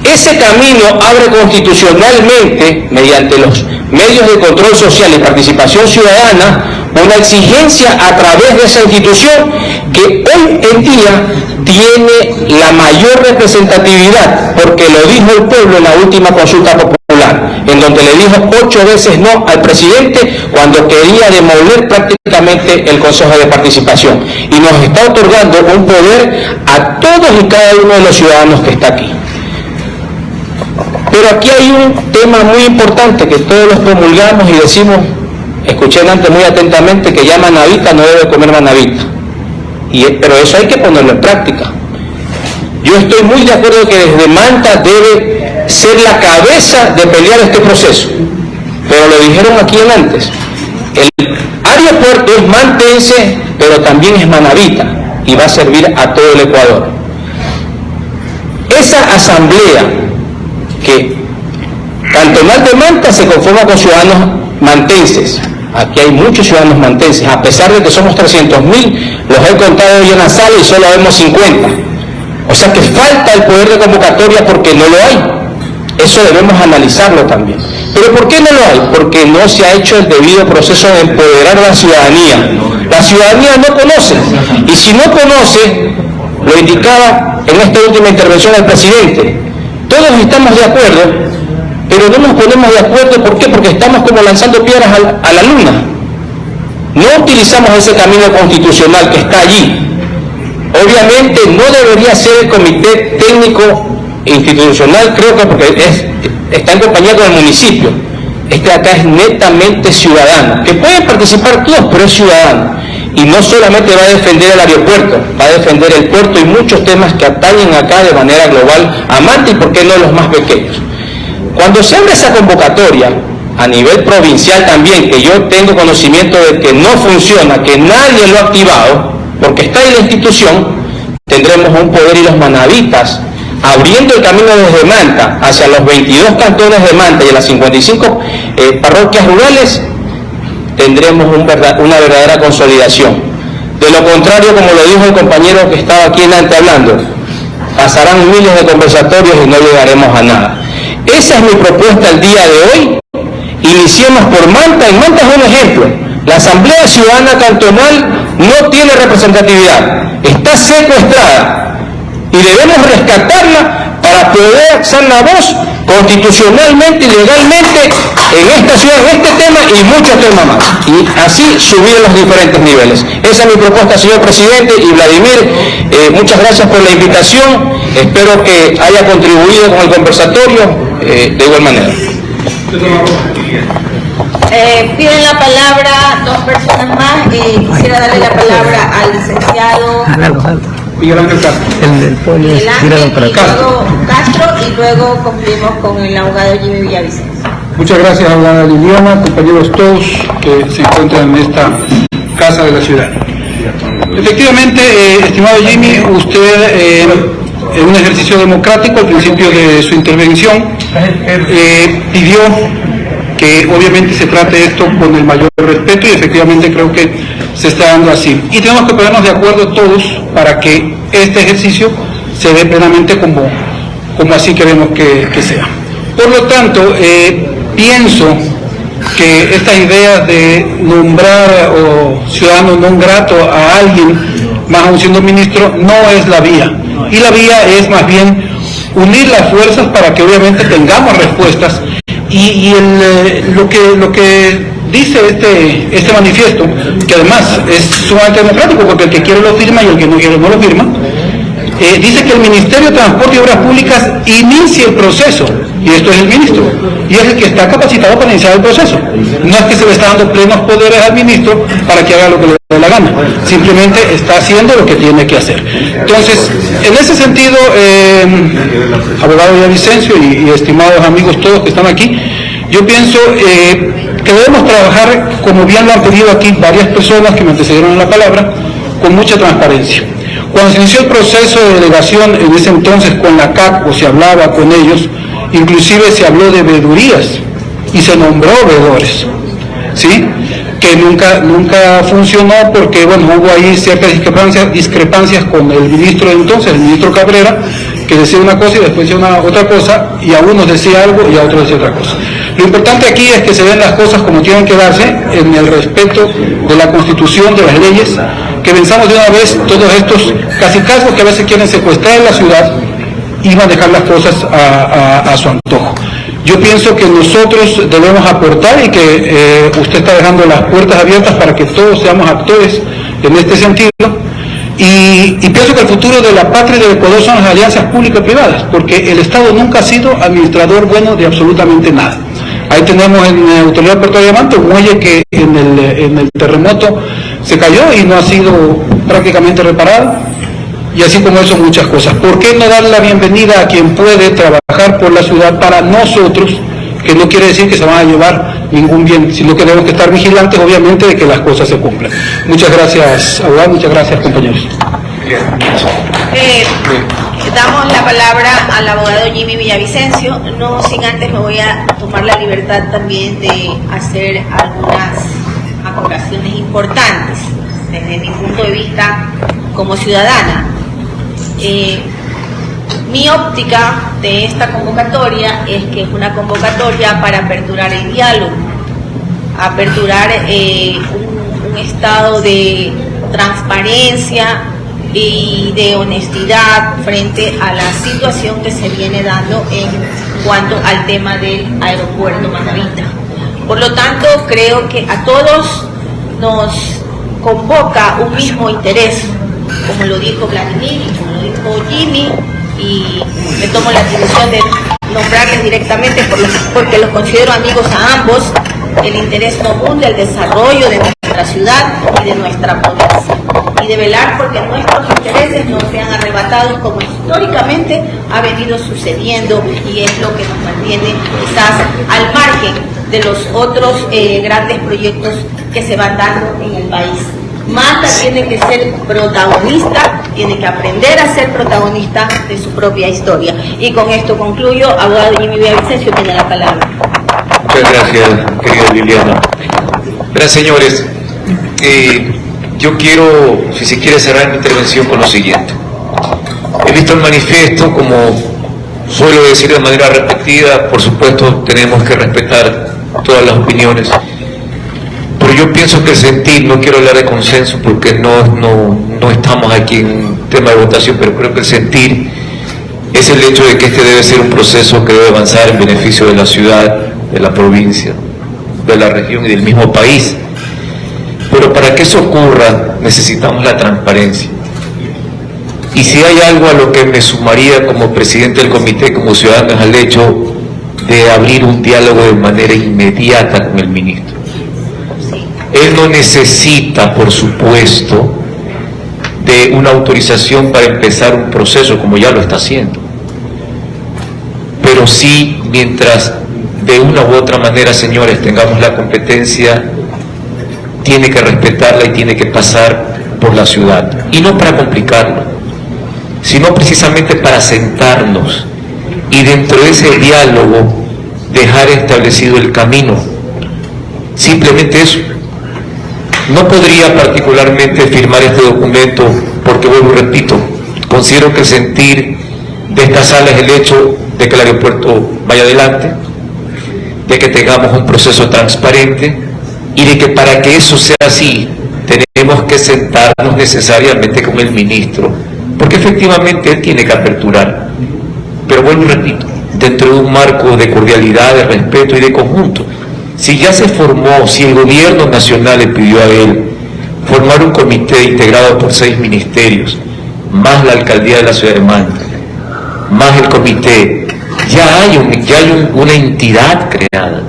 Ese camino abre constitucionalmente, mediante los medios de control social y participación ciudadana, una exigencia a través de esa institución que hoy en día tiene la mayor representatividad, porque lo dijo el pueblo en la última consulta popular, en donde le dijo 8 veces no al presidente cuando quería demoler prácticamente el Consejo de Participación, y nos está otorgando un poder a todos y cada uno de los ciudadanos que está aquí. Pero aquí hay un tema muy importante que todos los promulgamos y decimos, escuché antes muy atentamente, que ya manavita no debe comer manavita, pero eso hay que ponerlo en práctica. Yo estoy muy de acuerdo que desde Manta debe ser la cabeza de pelear este proceso, pero lo dijeron aquí antes, el aeropuerto es mantense, pero también es manavita y va a servir a todo el Ecuador. Esa asamblea que cantonal de Manta se conforma con ciudadanos mantenses. Aquí hay muchos ciudadanos mantenses, a pesar de que somos 300.000, los he contado hoy en la sala y solo vemos 50. O sea que falta el poder de convocatoria porque no lo hay. Eso debemos analizarlo también. ¿Pero por qué no lo hay? Porque no se ha hecho el debido proceso de empoderar a la ciudadanía. La ciudadanía no conoce, y si no conoce, lo indicaba en esta última intervención el presidente, todos estamos de acuerdo, pero no nos ponemos de acuerdo. ¿Por qué? Porque estamos como lanzando piedras a la luna. No utilizamos ese camino constitucional que está allí. Obviamente no debería ser el comité técnico institucional, creo que porque está en compañía con el municipio. Este acá es netamente ciudadano, que pueden participar todos, pero es ciudadano. Y no solamente va a defender el aeropuerto, va a defender el puerto y muchos temas que atañen acá de manera global a Manta, y por qué no los más pequeños. Cuando se abre esa convocatoria a nivel provincial también, que yo tengo conocimiento de que no funciona, que nadie lo ha activado, porque está en la institución, tendremos un poder, y los manavitas, abriendo el camino desde Manta hacia los 22 cantones de Manta y a las 55 parroquias rurales, tendremos una verdadera consolidación. De lo contrario, como lo dijo el compañero que estaba aquí delante hablando, pasarán miles de conversatorios y no llegaremos a nada. Esa es mi propuesta el día de hoy. Iniciemos por Manta, y Manta es un ejemplo. La Asamblea Ciudadana Cantonal no tiene representatividad, está secuestrada, y debemos rescatarla para poder alzar la voz constitucionalmente y legalmente en esta ciudad, en este tema y muchos temas más, y así subir los diferentes niveles. Esa es mi propuesta, señor presidente. Y Vladimir, muchas gracias por la invitación, espero que haya contribuido con el conversatorio de igual manera. Piden la palabra 2 personas más. Quisiera darle la palabra al licenciado Miguel Ángel Castro. El pollo es Miguel Ángel, para y luego Castro, y luego concluimos con el abogado Jimmy Villavicencio. Muchas gracias, abogada Liliana, compañeros todos que se encuentran en esta casa de la ciudad. Efectivamente, estimado Jimmy, usted en un ejercicio democrático al principio de su intervención pidió que obviamente se trate esto con el mayor respeto, y efectivamente creo que se está dando así. Y tenemos que ponernos de acuerdo todos para que este ejercicio se dé plenamente como así queremos que sea. Por lo tanto, pienso que esta idea de nombrar o ciudadano non grato a alguien, más aún siendo ministro, no es la vía. Y la vía es más bien unir las fuerzas para que obviamente tengamos respuestas. Y lo que dice este manifiesto, que además es sumamente democrático, porque el que quiere lo firma y el que no quiere no lo firma, dice que el Ministerio de Transporte y Obras Públicas inicie el proceso, y esto es el ministro, y es el que está capacitado para iniciar el proceso. No es que se le está dando plenos poderes al ministro para que haga lo que le dé la gana, simplemente está haciendo lo que tiene que hacer. Entonces, en ese sentido, abogado Villavicencio y estimados amigos todos que están aquí, yo pienso que debemos trabajar, como bien lo han pedido aquí varias personas que me antecedieron en la palabra, con mucha transparencia. Cuando se inició el proceso de delegación en ese entonces con la CAC, o se hablaba con ellos, inclusive se habló de veedurías y se nombró veedores, ¿sí? que nunca funcionó porque, bueno, hubo ahí ciertas discrepancias con el ministro de entonces, el ministro Cabrera, que decía una cosa y después decía otra cosa, y a unos decía algo y a otros decía otra cosa. Lo importante aquí es que se den las cosas como tienen que darse, en el respeto de la Constitución, de las leyes, que venzamos de una vez todos estos cacicazgos que a veces quieren secuestrar la ciudad y manejar las cosas a su antojo. Yo pienso que nosotros debemos aportar y que usted está dejando las puertas abiertas para que todos seamos actores en este sentido. Y pienso que el futuro de la patria y del Ecuador son las alianzas público-privadas, porque el Estado nunca ha sido administrador bueno de absolutamente nada. Ahí tenemos en la Autoridad de Puerto de Diamante un muelle que en el terremoto se cayó y no ha sido prácticamente reparado. Y así como eso, muchas cosas. ¿Por qué no dar la bienvenida a quien puede trabajar por la ciudad para nosotros? Que no quiere decir que se van a llevar ningún bien, sino que debemos que estar vigilantes, obviamente, de que las cosas se cumplan. Muchas gracias, abogado. Muchas gracias, compañeros. Damos la palabra al abogado Jimmy Villavicencio. No sin antes me voy a tomar la libertad también de hacer algunas acotaciones importantes desde mi punto de vista como ciudadana. Mi óptica de esta convocatoria es que es una convocatoria para aperturar el diálogo, aperturar un estado de transparencia y de honestidad frente a la situación que se viene dando en cuanto al tema del aeropuerto Manavita. Por lo tanto, creo que a todos nos convoca un mismo interés, como lo dijo Vladimir y como lo dijo Jimmy, y me tomo la atribución de nombrarles directamente porque los considero amigos a ambos, el interés común del desarrollo de nuestra ciudad y de nuestra provincia, y de velar porque nuestros intereses no sean arrebatados como históricamente ha venido sucediendo, y es lo que nos mantiene quizás al margen de los otros grandes proyectos que se van dando en el país. Manta tiene que ser protagonista, tiene que aprender a ser protagonista de su propia historia. Y con esto concluyo. Abogado Jimmy Villavicencio tiene la palabra. Muchas gracias, querida Liliana. Verán, señores, yo quiero, si se quiere, cerrar mi intervención con lo siguiente. He visto el manifiesto, como suelo decir de manera repetida, por supuesto tenemos que respetar todas las opiniones. Pero yo pienso que el sentir, no quiero hablar de consenso porque no estamos aquí en tema de votación, pero creo que el sentir es el hecho de que este debe ser un proceso que debe avanzar en beneficio de la ciudad, de la provincia, de la región y del mismo país. Pero para que eso ocurra necesitamos la transparencia. Y si hay algo a lo que me sumaría como presidente del comité, como ciudadano, es al hecho de abrir un diálogo de manera inmediata con el ministro. Él no necesita, por supuesto, de una autorización para empezar un proceso como ya lo está haciendo. Pero sí, mientras de una u otra manera, señores, tengamos la competencia, tiene que respetarla y tiene que pasar por la ciudad. Y no para complicarlo, sino precisamente para sentarnos y dentro de ese diálogo dejar establecido el camino. Simplemente eso. No podría particularmente firmar este documento porque, vuelvo y repito, considero que el sentir de esta sala es el hecho de que el aeropuerto vaya adelante, de que tengamos un proceso transparente y de que para que eso sea así tenemos que sentarnos necesariamente con el ministro, porque efectivamente él tiene que aperturar, pero vuelvo y repito, dentro de un marco de cordialidad, de respeto y de conjunto. Si ya se formó, si el gobierno nacional le pidió a él formar un comité integrado por 6 ministerios, más la alcaldía de la ciudad de Manta, más el comité, ya hay una entidad creada.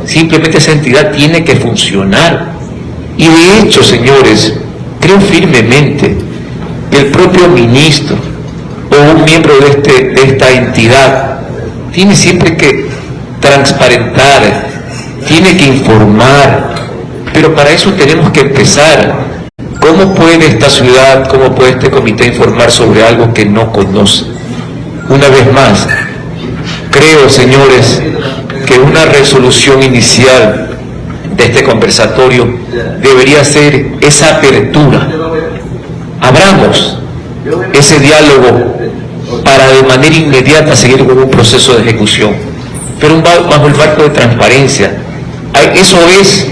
Simplemente esa entidad tiene que funcionar. Y de hecho, señores, creo firmemente que el propio ministro o un miembro de esta entidad tiene siempre que transparentar, tiene que informar, pero para eso tenemos que empezar. ¿Cómo puede esta ciudad, cómo puede este comité informar sobre algo que no conoce? Una vez más, creo, señores, que una resolución inicial de este conversatorio debería ser esa apertura. Abramos ese diálogo para de manera inmediata seguir con un proceso de ejecución, pero bajo el marco de transparencia. Eso es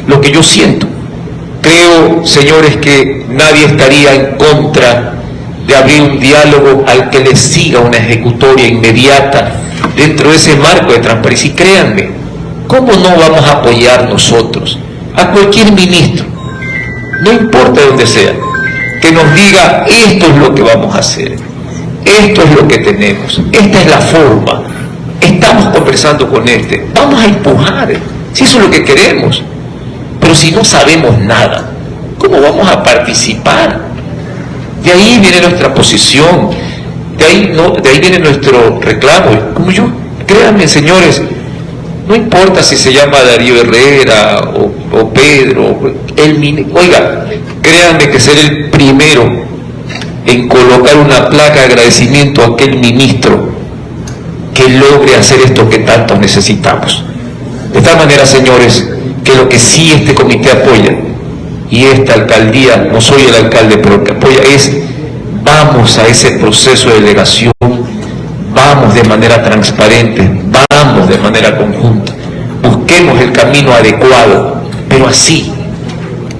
lo que yo siento. Creo, señores, que nadie estaría en contra de abrir un diálogo al que le siga una ejecutoria inmediata dentro de ese marco de transparencia. Y créanme, ¿cómo no vamos a apoyar nosotros a cualquier ministro, no importa de dónde sea, que nos diga esto es lo que vamos a hacer, esto es lo que tenemos, esta es la forma, estamos conversando con vamos a empujar, si eso es lo que queremos? Pero si no sabemos nada, ¿cómo vamos a participar? De ahí viene nuestra posición, de ahí viene nuestro reclamo. Como yo, créanme, señores, no importa si se llama Darío Herrera o Pedro, oiga, créanme que ser el primero en colocar una placa de agradecimiento a aquel ministro que logre hacer esto que tanto necesitamos. De tal manera, señores, que lo que sí este comité apoya, y esta alcaldía, no soy el alcalde, pero que apoya, es vamos a ese proceso de delegación, vamos de manera transparente, vamos de manera conjunta, busquemos el camino adecuado, pero así,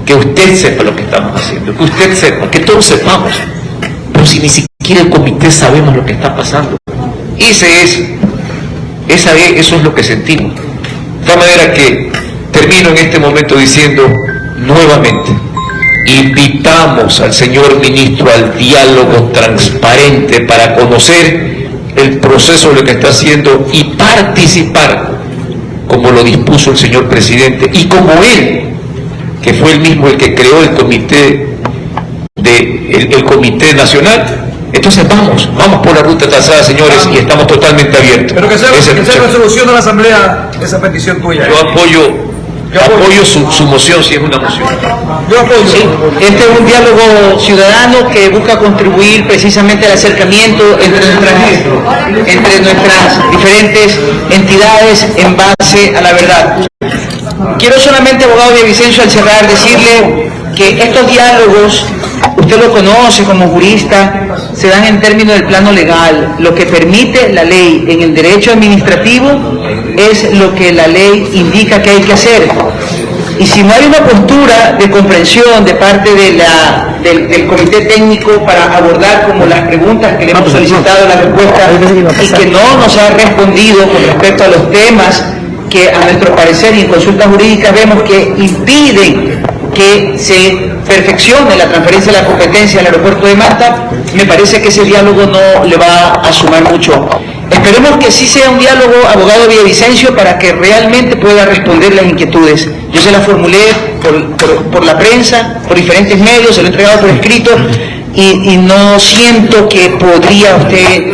que usted sepa lo que estamos haciendo, que usted sepa, que todos sepamos, pero si ni siquiera el comité sabemos lo que está pasando. Eso es lo que sentimos. De tal manera que termino en este momento diciendo nuevamente, invitamos al señor ministro al diálogo transparente para conocer el proceso de lo que está haciendo y participar como lo dispuso el señor presidente y como él, que fue el mismo el que creó el comité el comité nacional. Entonces vamos por la ruta trazada, señores, y estamos totalmente abiertos. Pero que sea resolución de la Asamblea esa petición tuya. Yo apoyo su moción, si es una moción. Yo apoyo. Sí, este es un diálogo ciudadano que busca contribuir precisamente al acercamiento entre nuestras diferentes entidades en base a la verdad. Quiero solamente, abogado Villavicencio, al cerrar, decirle que estos diálogos, usted lo conoce como jurista, se dan en términos del plano legal. Lo que permite la ley en el derecho administrativo es lo que la ley indica que hay que hacer. Y si no hay una postura de comprensión de parte del comité técnico para abordar como las preguntas que le hemos solicitado, la respuesta, y que no nos ha respondido con respecto a los temas que a nuestro parecer y en consultas jurídicas vemos que impiden que se perfeccione la transferencia de la competencia al aeropuerto de Manta, me parece que ese diálogo no le va a sumar mucho. Esperemos que sí sea un diálogo, abogado Villavicencio, para que realmente pueda responder las inquietudes. Yo se las formulé por la prensa, por diferentes medios, se lo he entregado por escrito, y no siento que podría usted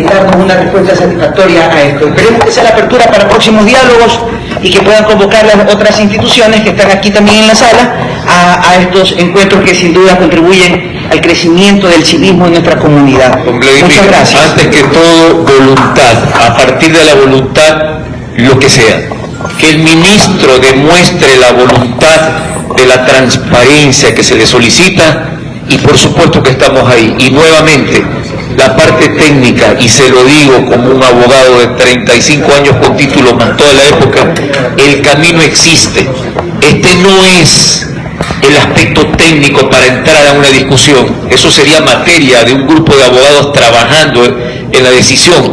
darnos una respuesta satisfactoria a esto. Esperemos que sea la apertura para próximos diálogos y que puedan convocar las otras instituciones que están aquí también en la sala a estos encuentros que sin duda contribuyen al crecimiento del civismo en nuestra comunidad. Muchas gracias. Antes que todo, voluntad. A partir de la voluntad, lo que sea. Que el ministro demuestre la voluntad de la transparencia que se le solicita, y por supuesto que estamos ahí. Y nuevamente, la parte técnica, y se lo digo como un abogado de 35 años con título más toda la época, el camino existe. Este no es el aspecto técnico para entrar a una discusión. Eso sería materia de un grupo de abogados trabajando en la decisión.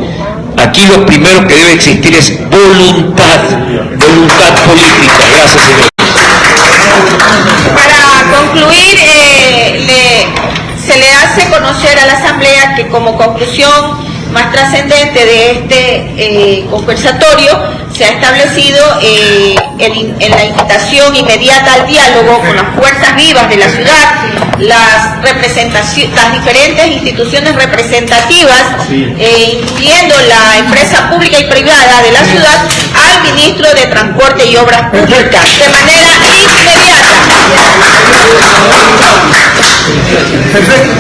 Aquí lo primero que debe existir es voluntad política. Gracias, señor. Para concluir, se le hace conocer a la Asamblea que como conclusión más trascendente de este conversatorio se ha establecido en la invitación inmediata al diálogo con las fuerzas vivas de la ciudad, las diferentes instituciones representativas, incluyendo la empresa pública y privada de la ciudad, al ministro de Transporte y Obras Públicas, de manera inmediata. Perfecto.